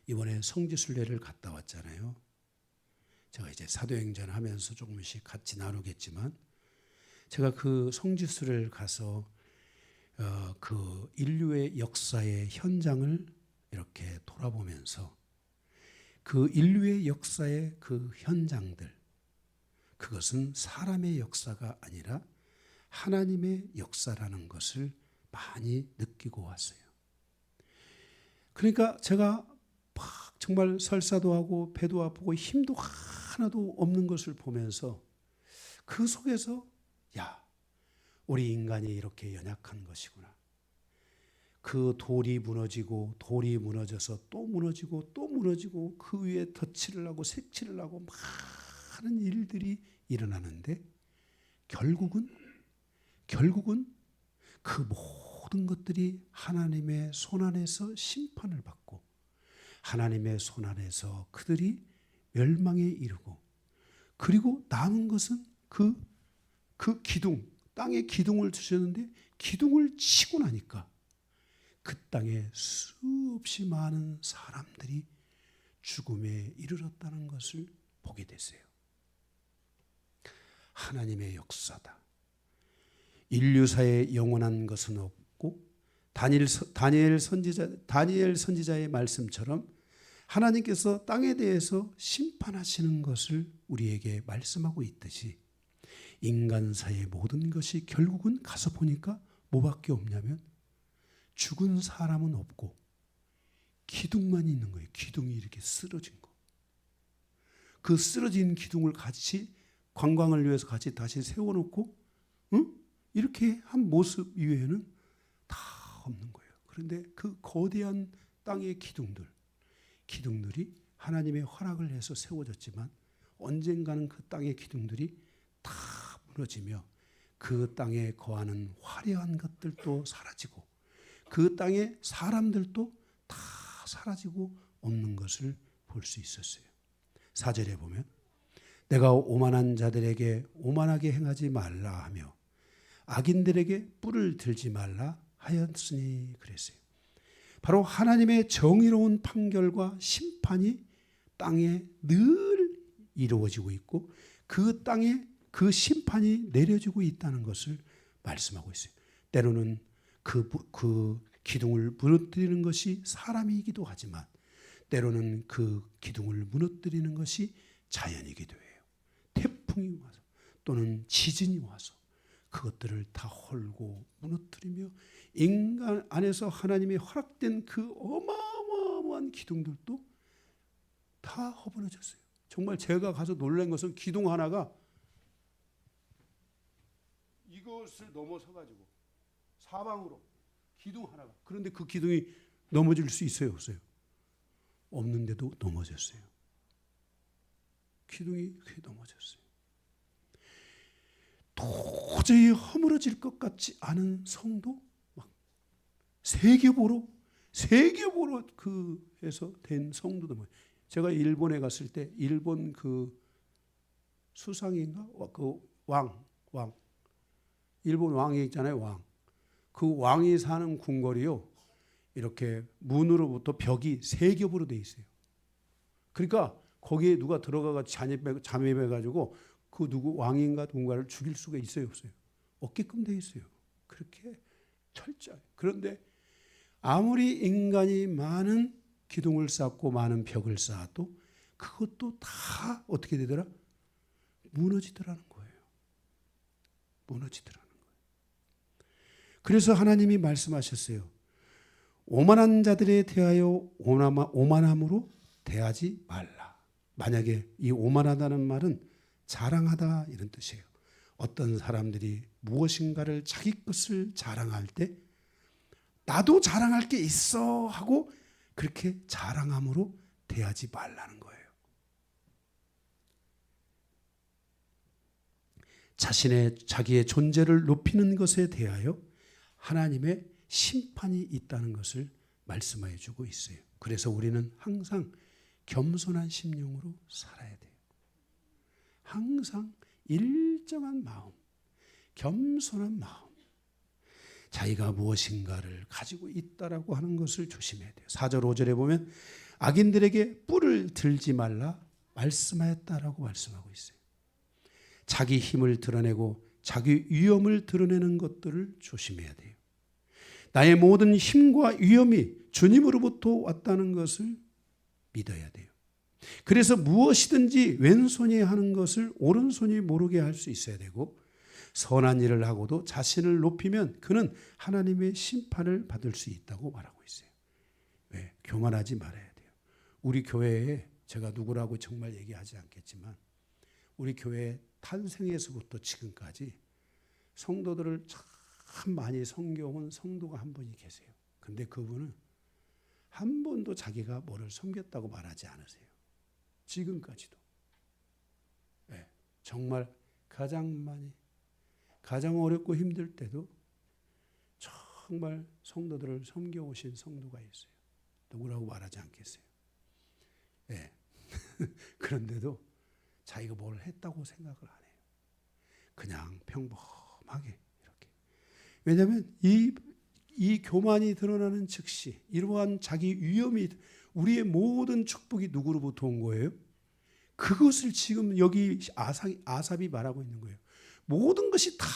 이번에 성지순례를 갔다 왔잖아요. 제가 이제 사도행전 하면서 조금씩 같이 나누겠지만 제가 그 성지순례를 가서 그 인류의 역사의 현장을 이렇게 돌아보면서 그 인류의 역사의 그 현장들, 그것은 사람의 역사가 아니라 하나님의 역사라는 것을 많이 느끼고 왔어요. 그러니까 제가 막 정말 설사도 하고 배도 아프고 힘도 하나도 없는 것을 보면서 그 속에서 야, 우리 인간이 이렇게 연약한 것이구나. 그 돌이 무너지고 돌이 무너져서 또 무너지고 또 무너지고 그 위에 덧칠을 하고 색칠을 하고 많은 일들이 일어나는데 결국은 그 모든 것들이 하나님의 손안에서 심판을 받고 하나님의 손안에서 그들이 멸망에 이르고 그리고 남은 것은 그 기둥, 땅에 기둥을 주셨는데 기둥을 치고 나니까 그 땅에 수없이 많은 사람들이 죽음에 이르렀다는 것을 보게 됐어요. 하나님의 역사다. 인류사에 영원한 것은 없고 다니엘 선지자의 말씀처럼 하나님께서 땅에 대해서 심판하시는 것을 우리에게 말씀하고 있듯이 인간사의 모든 것이 결국은 가서 보니까 뭐밖에 없냐면 죽은 사람은 없고 기둥만 있는 거예요. 기둥이 이렇게 쓰러진 거. 그 쓰러진 기둥을 같이 관광을 위해서 같이 다시 세워놓고 이렇게 한 모습 이외에는 다 없는 거예요. 그런데 그 거대한 땅의 기둥들이 하나님의 허락을 해서 세워졌지만 언젠가는 그 땅의 기둥들이 다 무너지며 그 땅에 거하는 화려한 것들도 사라지고 그 땅의 사람들도 다 사라지고 없는 것을 볼 수 있었어요. 4절에 보면 내가 오만한 자들에게 오만하게 행하지 말라 하며 악인들에게 뿔을 들지 말라 하였으니 그랬어요. 바로 하나님의 정의로운 판결과 심판이 땅에 늘 이루어지고 있고 그 땅에 그 심판이 내려지고 있다는 것을 말씀하고 있어요. 때로는 그 기둥을 무너뜨리는 것이 사람이기도 하지만 때로는 그 기둥을 무너뜨리는 것이 자연이기도 해요. 태풍이 와서 또는 지진이 와서 그것들을 다 헐고 무너뜨리며 인간 안에서 하나님이 허락된 그 어마어마한 기둥들도 다 허물어졌어요. 정말 제가 가서 놀란 것은 기둥 하나가 이것을 넘어서 가지고 사방으로 기둥 하나가. 그런데 그 기둥이 넘어질 수 있어요, 없어요? 없는데도 넘어졌어요. 기둥이 넘어졌어요. 도저히 허물어질 것 같지 않은 성도, 막 세겹으로 그 해서 된 성도도 뭐. 제가 일본에 갔을 때 일본 그 수상인가 그 왕 일본 왕이 있잖아요, 왕. 그 왕이 사는 궁궐이요, 이렇게 문으로부터 벽이 세 겹으로 돼 있어요. 그러니까 거기에 누가 들어가가 잠입해가지고 그 누구 왕인가 누군가를 죽일 수가 있어요, 없어요? 없게끔 돼 있어요. 그렇게 철저해요. 그런데 아무리 인간이 많은 기둥을 쌓고 많은 벽을 쌓아도 그것도 다 어떻게 되더라? 무너지더라는 거예요. 무너지더라는 거예요. 그래서 하나님이 말씀하셨어요. 오만한 자들에 대하여 오만함으로 대하지 말라. 만약에 이 오만하다는 말은 자랑하다 이런 뜻이에요. 어떤 사람들이 무엇인가를 자기 것을 자랑할 때 나도 자랑할 게 있어 하고 그렇게 자랑함으로 대하지 말라는 거예요. 자기의 존재를 높이는 것에 대하여 하나님의 심판이 있다는 것을 말씀해 주고 있어요. 그래서 우리는 항상 겸손한 심령으로 살아야 돼요. 항상 일정한 마음, 겸손한 마음, 자기가 무엇인가를 가지고 있다라고 하는 것을 조심해야 돼요. 4절 5절에 보면 악인들에게 뿔을 들지 말라 말씀하였다라고 말씀하고 있어요. 자기 힘을 드러내고 자기 위엄을 드러내는 것들을 조심해야 돼요. 나의 모든 힘과 위엄이 주님으로부터 왔다는 것을 믿어야 돼요. 그래서 무엇이든지 왼손이 하는 것을 오른손이 모르게 할 수 있어야 되고, 선한 일을 하고도 자신을 높이면 그는 하나님의 심판을 받을 수 있다고 말하고 있어요. 왜? 교만하지 말아야 돼요. 우리 교회에 제가 누구라고 정말 얘기하지 않겠지만 우리 교회 탄생에서부터 지금까지 성도들을 참 많이 섬겨온 성도가 한 분이 계세요. 근데 그분은 한 번도 자기가 뭐를 섬겼다고 말하지 않으세요. 지금까지도. 네, 정말 가장 어렵고 힘들 때도 정말 성도들을 섬겨오신 성도가 있어요. 누구라고 말하지 않겠어요. 네. 그런데도 자기가 뭘 했다고 생각을 안 해요. 그냥 평범하게 이렇게. 왜냐하면 이 교만이 드러나는 즉시 이러한 자기 위엄이, 우리의 모든 축복이 누구로부터 온 거예요? 그것을 지금 여기 아삽이 말하고 있는 거예요. 모든 것이 다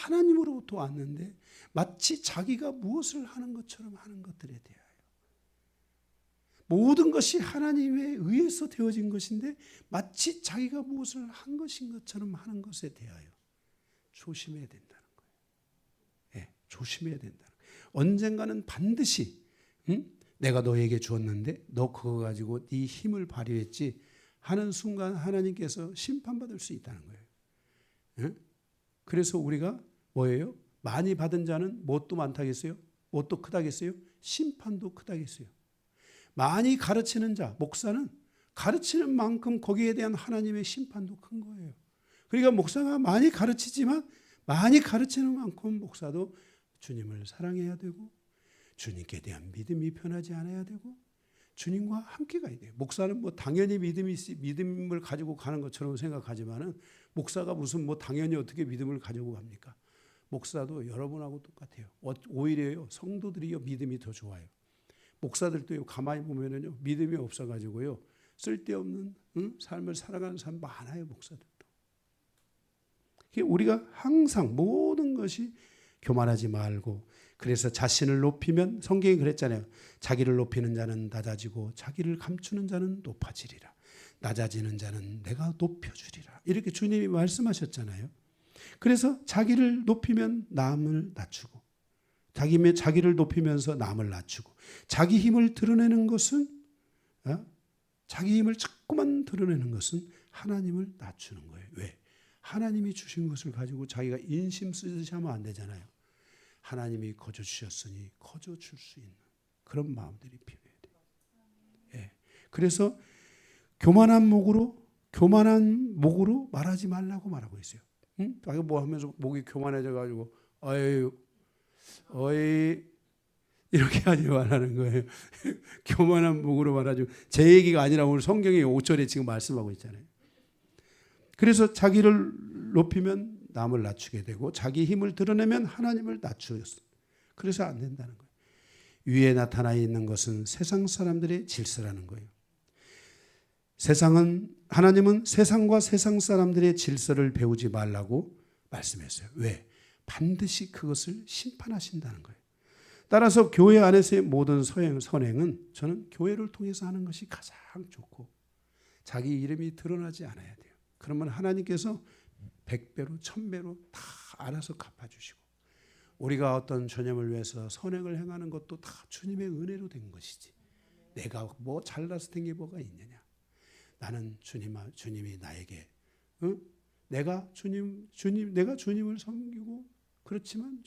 하나님으로부터 왔는데 마치 자기가 무엇을 하는 것처럼 하는 것들에 대하여, 모든 것이 하나님에 의해서 되어진 것인데 마치 자기가 무엇을 한 것인 것처럼 하는 것에 대하여 조심해야 된다는 거예요. 네, 조심해야 된다는 거예요. 언젠가는 반드시 내가 너에게 주었는데 너 그거 가지고 네 힘을 발휘했지 하는 순간 하나님께서 심판받을 수 있다는 거예요. 네? 그래서 우리가 뭐예요? 많이 받은 자는 뭣도 많다겠어요? 뭣도 크다겠어요? 심판도 크다겠어요. 많이 가르치는 자, 목사는 가르치는 만큼 거기에 대한 하나님의 심판도 큰 거예요. 그러니까 목사가 많이 가르치지만 많이 가르치는 만큼 목사도 주님을 사랑해야 되고 주님께 대한 믿음이 변하지 않아야 되고 주님과 함께 가야 돼요. 목사는 뭐 당연히 믿음을 가지고 가는 것처럼 생각하지만은 목사가 무슨 뭐 당연히 어떻게 믿음을 가지고 갑니까? 목사도 여러분하고 똑같아요. 오히려요, 성도들이요 믿음이 더 좋아요. 목사들도요 가만히 보면은요 믿음이 없어가지고요 쓸데없는 삶을 살아가는 사람 많아요. 목사들도. 우리가 항상 모든 것이 교만하지 말고, 그래서 자신을 높이면 성경이 그랬잖아요. 자기를 높이는 자는 낮아지고 자기를 감추는 자는 높아지리라. 낮아지는 자는 내가 높여주리라. 이렇게 주님이 말씀하셨잖아요. 그래서 자기를 높이면 남을 낮추고, 자기를 높이면서 남을 낮추고, 자기 힘을 드러내는 것은 자기 힘을 자꾸만 드러내는 것은 하나님을 낮추는 거예요. 왜? 하나님이 주신 것을 가지고 자기가 인심 쓰듯이 하면 안 되잖아요. 하나님이 거저 주셨으니 거저 줄 수 있는 그런 마음들이 필요해야 돼요. 예. 그래서 교만한 목으로 말하지 말라고 말하고 있어요. 응? 뭐 하면서 목이 교만해져 가지고 어이 이렇게 하지 말라는 거예요. 교만한 목으로 말하지. 제 얘기가 아니라 오늘 성경의 5절에 지금 말씀하고 있잖아요. 그래서 자기를 높이면 남을 낮추게 되고 자기 힘을 드러내면 하나님을 낮추었어. 그래서 안 된다는 거예요. 위에 나타나 있는 것은 세상 사람들의 질서라는 거예요. 하나님은 세상과 세상 사람들의 질서를 배우지 말라고 말씀했어요. 왜? 반드시 그것을 심판하신다는 거예요. 따라서 교회 안에서의 모든 선행은 저는 교회를 통해서 하는 것이 가장 좋고 자기 이름이 드러나지 않아야 돼요. 그러면 하나님께서 100배로 1000배로 다 알아서 갚아주시고 우리가 어떤 전념을 위해서 선행을 행하는 것도 다 주님의 은혜로 된 것이지 내가 뭐 잘나서 된 게 뭐가 있느냐. 나는 주님이 나에게 내가 주님을 섬기고 그렇지만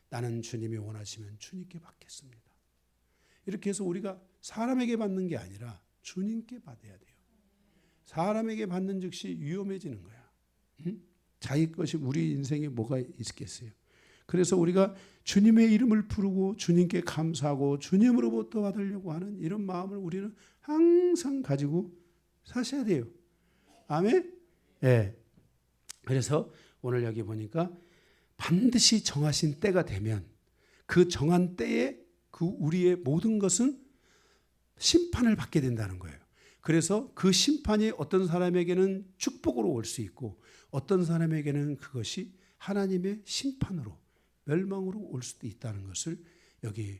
나는 주님이 원하시면 주님께 받겠습니다. 이렇게 해서 우리가 사람에게 받는 게 아니라 주님께 받아야 돼요. 사람에게 받는 즉시 위험해지는 거야. 자기 것이 우리 인생에 뭐가 있겠어요. 그래서 우리가 주님의 이름을 부르고 주님께 감사하고 주님으로부터 받으려고 하는 이런 마음을 우리는 항상 가지고 사셔야 돼요. 아멘? 네. 그래서 오늘 여기 보니까 반드시 정하신 때가 되면 그 정한 때에 그 우리의 모든 것은 심판을 받게 된다는 거예요. 그래서 그 심판이 어떤 사람에게는 축복으로 올 수 있고 어떤 사람에게는 그것이 하나님의 심판으로 멸망으로 올 수도 있다는 것을 여기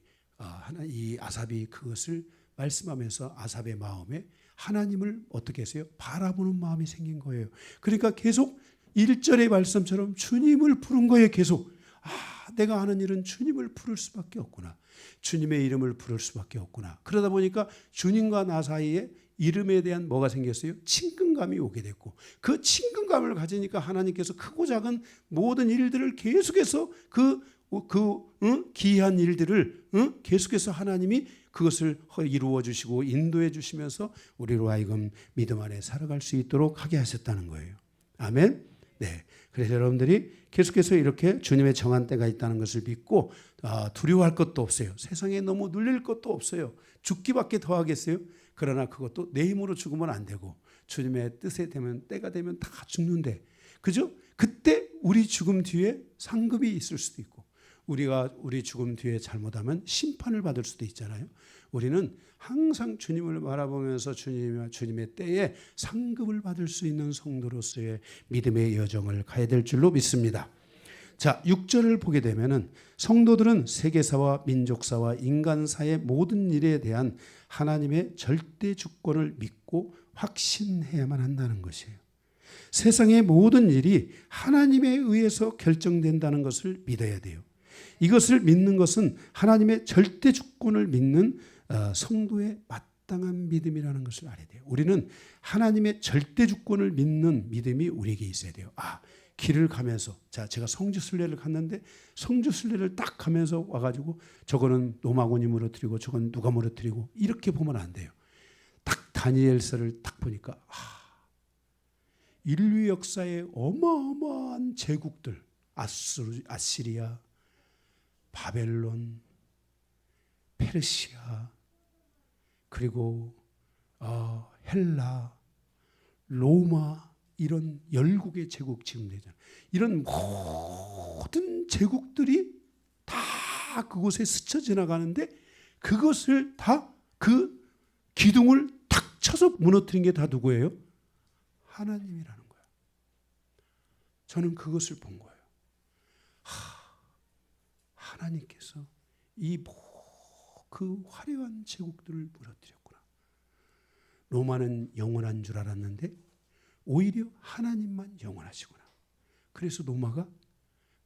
이 아삽이 그것을 말씀하면서 아삽의 마음에 하나님을 어떻게 했어요? 바라보는 마음이 생긴 거예요. 그러니까 계속 1절의 말씀처럼 주님을 부른 거예요. 계속 내가 하는 일은 주님을 부를 수밖에 없구나. 주님의 이름을 부를 수밖에 없구나. 그러다 보니까 주님과 나 사이에 이름에 대한 뭐가 생겼어요? 친근감이 오게 됐고 그 친근감을 가지니까 하나님께서 크고 작은 모든 일들을 계속해서 기이한 일들을 계속해서 하나님이 그것을 이루어 주시고 인도해 주시면서 우리로 하여금 믿음 안에 살아갈 수 있도록 하게 하셨다는 거예요. 아멘. 네. 그래서 여러분들이 계속해서 이렇게 주님의 정한 때가 있다는 것을 믿고 두려워할 것도 없어요. 세상에 너무 눌릴 것도 없어요. 죽기밖에 더 하겠어요. 그러나 그것도 내 힘으로 죽으면 안 되고 주님의 뜻에 되면 때가 되면 다 죽는데 그죠? 그때 우리 죽음 뒤에 상급이 있을 수도 있고 우리 죽음 뒤에 잘못하면 심판을 받을 수도 있잖아요. 우리는 항상 주님을 바라보면서 주님의 때에 상급을 받을 수 있는 성도로서의 믿음의 여정을 가야 될 줄로 믿습니다. 자, 6절을 보게 되면은 성도들은 세계사와 민족사와 인간사의 모든 일에 대한 하나님의 절대 주권을 믿고 확신해야만 한다는 것이에요. 세상의 모든 일이 하나님에 의해서 결정된다는 것을 믿어야 돼요. 이것을 믿는 것은 하나님의 절대 주권을 믿는 성도의 마땅한 믿음이라는 것을 알아야 돼요. 우리는 하나님의 절대 주권을 믿는 믿음이 우리에게 있어야 돼요. 길을 가면서 제가 성지순례를 갔는데 성지순례를 딱 가면서 와가지고 저거는 노마곤이 무너뜨리고 저건 누가 무너뜨리고 이렇게 보면 안 돼요. 딱 다니엘서를 딱 보니까 인류 역사의 어마어마한 제국들 아시리아, 바벨론, 페르시아 그리고 헬라, 로마 이런 열국의 제국 지금 되잖아요. 이런 모든 제국들이 다 그곳에 스쳐 지나가는데 그것을 다 그 기둥을 탁 쳐서 무너뜨린 게 다 누구예요? 하나님이라는 거예요. 저는 그것을 본 거예요. 하나님께서 그 화려한 제국들을 무너뜨렸구나. 로마는 영원한 줄 알았는데 오히려 하나님만 영원하시구나. 그래서 로마가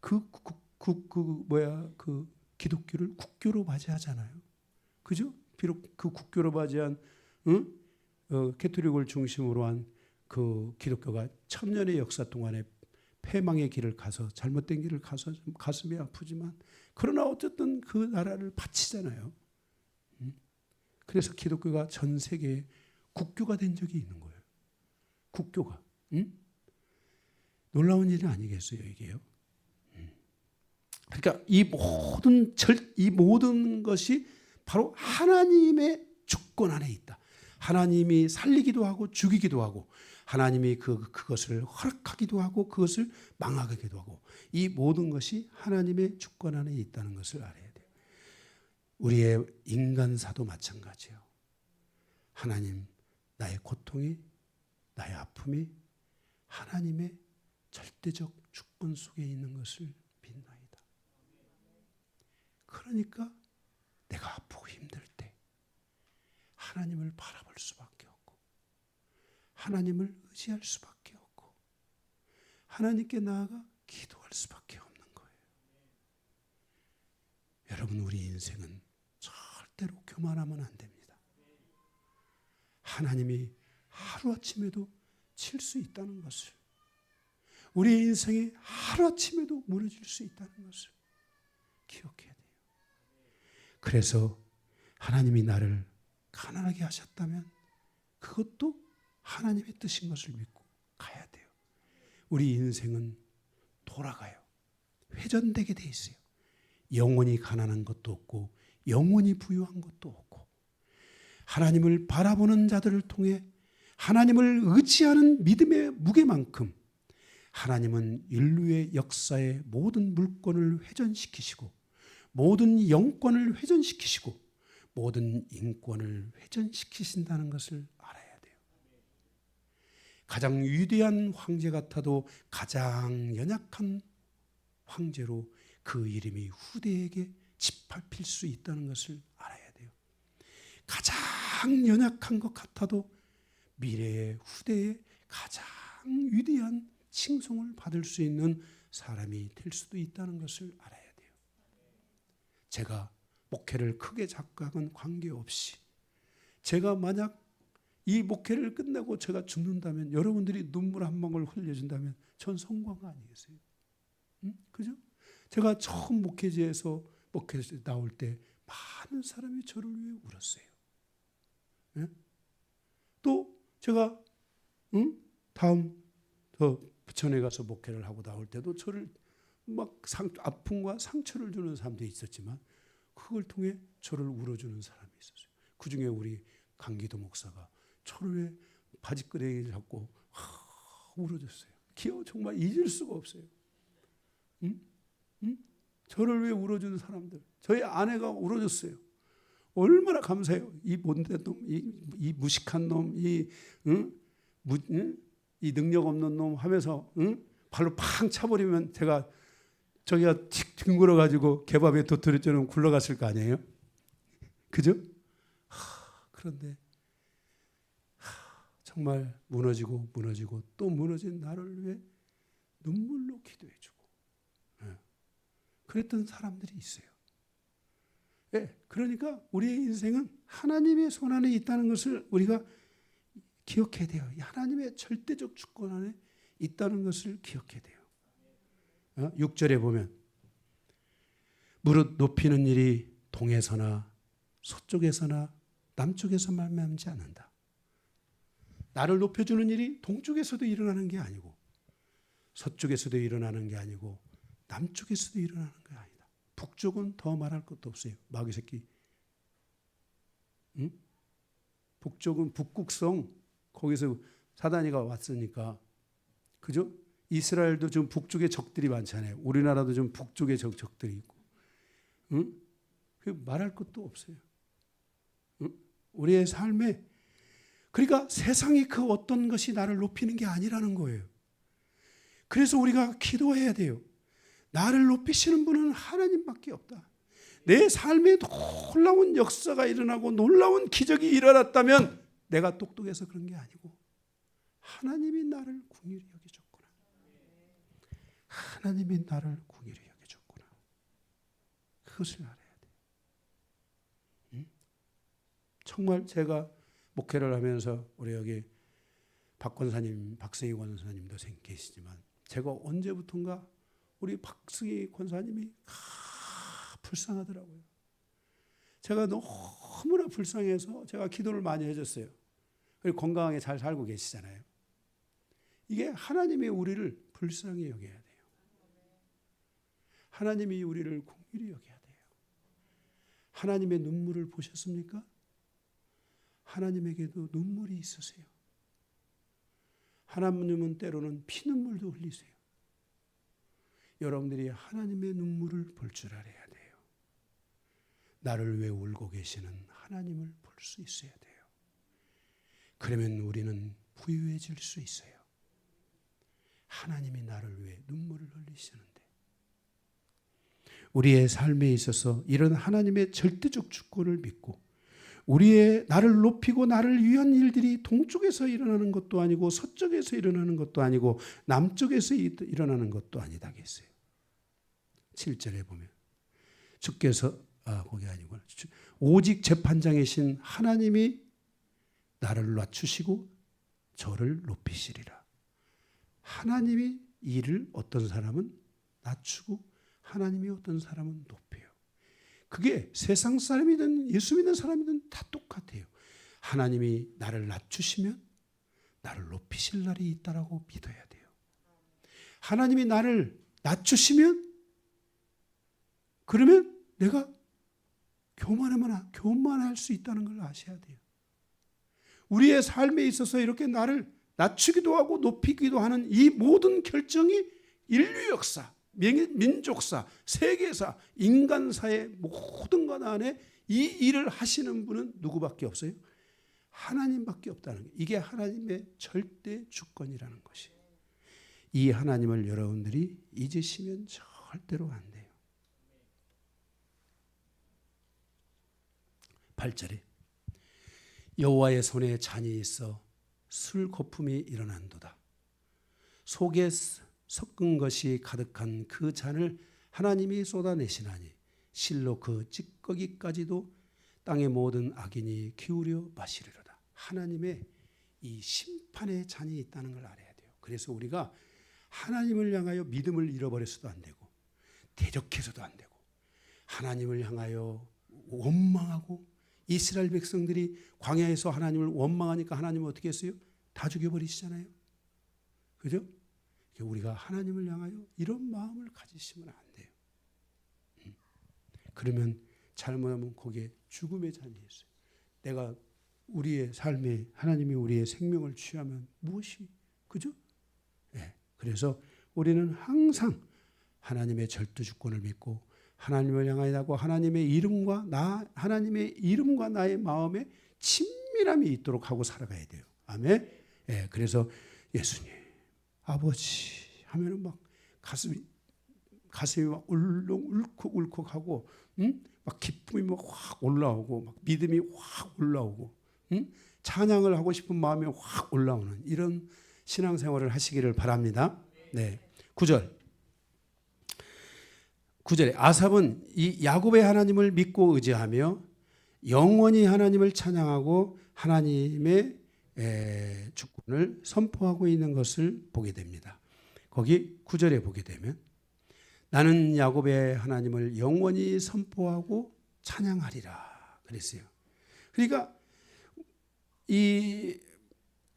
그 기독교를 국교로 맞이하잖아요. 그죠? 비록 그 국교로 맞이한 캐토릭을 중심으로 한 그 기독교가 1000년의 역사 동안에 패망의 길을 가서 잘못된 길을 가서 좀 가슴이 아프지만 그러나 어쨌든 그 나라를 바치잖아요. 그래서 기독교가 전 세계에 국교가 된 적이 있는 거예요. 국교가. 놀라운 일이 아니겠어요, 이게요. 그러니까 이 모든 것이 바로 하나님의 주권 안에 있다. 하나님이 살리기도 하고 죽이기도 하고 하나님이 그것을 허락하기도 하고 그것을 망하기도 하고 이 모든 것이 하나님의 주권 안에 있다는 것을 알아야 돼요. 우리의 인간사도 마찬가지예요. 하나님, 나의 고통이, 나의 아픔이 하나님의 절대적 주권 속에 있는 것을 믿나이다. 그러니까 내가 아프고 힘들 때 하나님을 바라볼 수밖에 없고 하나님을 의지할 수밖에 없고 하나님께 나아가 기도할 수밖에 없는 거예요. 여러분, 우리 인생은 절대로 교만하면 안 됩니다. 하나님이 하루아침에도 칠 수 있다는 것을, 우리의 인생이 하루아침에도 무너질 수 있다는 것을 기억해야 돼요. 그래서 하나님이 나를 가난하게 하셨다면 그것도 하나님의 뜻인 것을 믿고 가야 돼요. 우리 인생은 돌아가요. 회전되게 돼 있어요. 영원히 가난한 것도 없고 영원히 부유한 것도 없고 하나님을 바라보는 자들을 통해 하나님을 의지하는 믿음의 무게만큼 하나님은 인류의 역사의 모든 물권을 회전시키시고 모든 영권을 회전시키시고 모든 인권을 회전시키신다는 것을 알아야 돼요. 가장 위대한 황제 같아도 가장 연약한 황제로 그 이름이 후대에게 짓밟힐 수 있다는 것을 알아야 돼요. 가장 연약한 것 같아도 미래의 후대에 가장 위대한 칭송을 받을 수 있는 사람이 될 수도 있다는 것을 알아야 돼요. 제가 목회를 크게 작가는 관계없이 제가 만약 이 목회를 끝내고 제가 죽는다면 여러분들이 눈물 한 방울 흘려준다면 전 성공한 거 아니겠어요? 그죠? 제가 처음 목회지에서 나올 때 많은 사람이 저를 위해 울었어요. 네? 또 제가 다음 부천에 가서 목회를 하고 나올 때도 저를 막 아픔과 상처를 주는 사람도 있었지만 그걸 통해 저를 울어주는 사람이 있었어요. 그중에 우리 강기도 목사가 저를 왜 바지끄레기를 잡고 울어줬어요. 정말 잊을 수가 없어요. 저를 왜 울어주는 사람들, 저희 아내가 울어줬어요. 얼마나 감사해요. 이 못된 놈, 이 무식한 놈, 이 능력 없는 놈 하면서 발로 팡 차버리면 저기가 뒹굴어가지고 개밥에 도토리처럼 굴러갔을 거 아니에요? 그죠? 그런데 정말 무너지고 또 무너진 나를 위해 눈물로 기도해주고 그랬던 사람들이 있어요. 네, 그러니까 우리의 인생은 하나님의 손 안에 있다는 것을 우리가 기억해야 돼요. 하나님의 절대적 주권 안에 있다는 것을 기억해야 돼요. 6절에 보면 무릇 높이는 일이 동에서나 서쪽에서나 남쪽에서 말미암지 않는다. 나를 높여주는 일이 동쪽에서도 일어나는 게 아니고 서쪽에서도 일어나는 게 아니고 남쪽에서도 일어나는 게 아니다. 북쪽은 더 말할 것도 없어요. 마귀 새끼. 북쪽은 북극성 거기서 사단이가 왔으니까 그죠? 이스라엘도 좀 북쪽에 적들이 많잖아요. 우리나라도 좀 북쪽에 적들이 있고, 말할 것도 없어요. 우리의 삶에 그러니까 세상이 그 어떤 것이 나를 높이는 게 아니라는 거예요. 그래서 우리가 기도해야 돼요. 나를 높이시는 분은 하나님밖에 없다. 내 삶에 놀라운 역사가 일어나고 놀라운 기적이 일어났다면 내가 똑똑해서 그런 게 아니고 하나님이 나를 긍휼히 여기셨구나. 하나님이 나를 긍휼히 여기셨구나. 그것을 알아야 돼. 정말 제가 목회를 하면서 우리 여기 박 권사님, 박세희 권사님도 계시지만 제가 언제부턴가 우리 박승희 권사님이 불쌍하더라고요. 제가 너무나 불쌍해서 제가 기도를 많이 해줬어요. 그리고 건강하게 잘 살고 계시잖아요. 이게 하나님이 우리를 불쌍히 여겨야 돼요. 하나님이 우리를 긍휼히 여겨야 돼요. 하나님의 눈물을 보셨습니까? 하나님에게도 눈물이 있으세요. 하나님은 때로는 피눈물도 흘리세요. 여러분들이 하나님의 눈물을 볼 줄 알아야 돼요. 나를 왜 울고 계시는 하나님을 볼 수 있어야 돼요. 그러면 우리는 부유해질 수 있어요. 하나님이 나를 왜 눈물을 흘리시는데, 우리의 삶에 있어서 이런 하나님의 절대적 주권을 믿고 우리의 나를 높이고 나를 위한 일들이 동쪽에서 일어나는 것도 아니고 서쪽에서 일어나는 것도 아니고 남쪽에서 일어나는 것도 아니다겠어요. 7절에 보면 주께서 거기 아니고 오직 재판장이신 하나님이 나를 낮추시고 저를 높이시리라. 하나님이 이를 어떤 사람은 낮추고 하나님이 어떤 사람은 높여요. 그게 세상 사람이든 예수 믿는 사람이든 다 똑같아요. 하나님이 나를 낮추시면 나를 높이실 날이 있다라고 믿어야 돼요. 하나님이 나를 낮추시면 그러면 내가 교만할 수 있다는 걸 아셔야 돼요. 우리의 삶에 있어서 이렇게 나를 낮추기도 하고 높이기도 하는 이 모든 결정이 인류 역사, 민족사, 세계사, 인간사의 모든 것 안에 이 일을 하시는 분은 누구밖에 없어요? 하나님밖에 없다는 거예요. 이게 하나님의 절대 주권이라는 것이에요. 이 하나님을 여러분들이 잊으시면 절대로 안 돼요. 8절에 여호와의 손에 잔이 있어 술 거품이 일어난도다. 속에 섞은 것이 가득한 그 잔을 하나님이 쏟아내시나니 실로 그 찌꺼기까지도 땅의 모든 악인이 기울여 마시리로다. 하나님의 이 심판의 잔이 있다는 걸 알아야 돼요. 그래서 우리가 하나님을 향하여 믿음을 잃어버려서도 안 되고 대적해서도 안 되고 하나님을 향하여 원망하고 이스라엘 백성들이 광야에서 하나님을 원망하니까 하나님은 어떻게 했어요? 다 죽여버리시잖아요. 그죠? 우리가 하나님을 향하여 이런 마음을 가지시면 안 돼요. 그러면 잘못하면 거기에 죽음의 잔이 있어요. 내가 우리의 삶에 하나님이 우리의 생명을 취하면 무엇이 그죠? 네. 그래서 우리는 항상 하나님의 절대 주권을 믿고 하나님을 향하여고 하나님의 이름과 하나님의 이름과 나의 마음에 친밀함이 있도록 하고 살아가야 돼요. 아멘. 네. 그래서 예수님, 아버지 하면은 막 가슴이 막 울컥울컥하고, 막 기쁨이 막 확 올라오고, 막 믿음이 확 올라오고, 찬양을 하고 싶은 마음이 확 올라오는 이런 신앙생활을 하시기를 바랍니다. 네, 9절에 아삽은 이 야곱의 하나님을 믿고 의지하며 영원히 하나님을 찬양하고 하나님의 주권을 선포하고 있는 것을 보게 됩니다. 거기 9절에 보게 되면 나는 야곱의 하나님을 영원히 선포하고 찬양하리라 그랬어요. 그러니까 이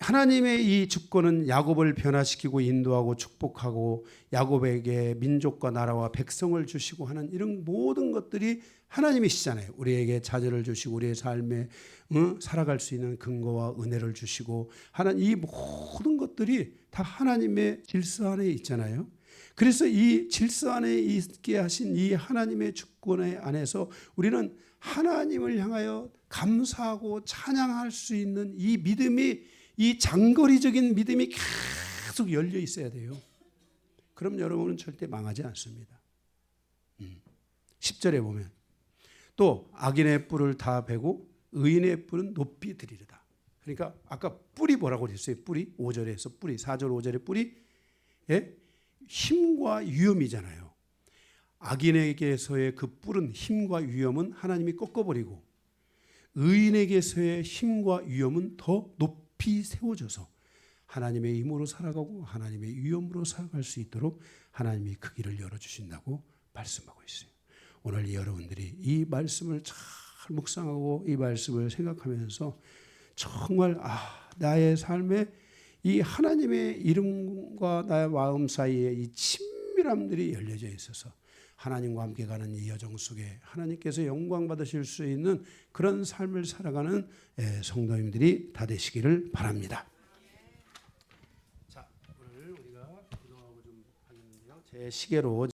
하나님의 이 주권은 야곱을 변화시키고 인도하고 축복하고 야곱에게 민족과 나라와 백성을 주시고 하는 이런 모든 것들이 하나님이시잖아요. 우리에게 자녀를 주시고 우리의 삶에 살아갈 수 있는 근거와 은혜를 주시고 하는 이 모든 것들이 다 하나님의 질서 안에 있잖아요. 그래서 이 질서 안에 있게 하신 이 하나님의 주권의 안에서 우리는 하나님을 향하여 감사하고 찬양할 수 있는 이 믿음이 이 장거리적인 믿음이 계속 열려 있어야 돼요. 그럼 여러분은 절대 망하지 않습니다. 10절에 보면 또 악인의 뿔을 다 베고 의인의 뿔은 높이 들이르다. 그러니까 아까 뿔이 뭐라고 그랬어요? 뿔이 5절에서 뿔이 4절 5절의 뿔이 힘과 위엄이잖아요. 악인에게서의 그 뿔은 힘과 위엄은 하나님이 꺾어버리고 의인에게서의 힘과 위엄은 더 높이 세워져서 하나님의 힘으로 살아가고 하나님의 위엄으로 살아갈 수 있도록 하나님이 그 길을 열어주신다고 말씀하고 있어요. 오늘 여러분들이 이 말씀을 잘 묵상하고 이 말씀을 생각하면서 정말 나의 삶에 이 하나님의 이름과 나의 마음 사이에 이 친밀함들이 열려져 있어서 하나님과 함께 가는 이 여정 속에 하나님께서 영광 받으실 수 있는 그런 삶을 살아가는 성도님들이 다 되시기를 바랍니다. 자, 오늘 우리가 기도하고 좀 하겠는데요. 제 시계로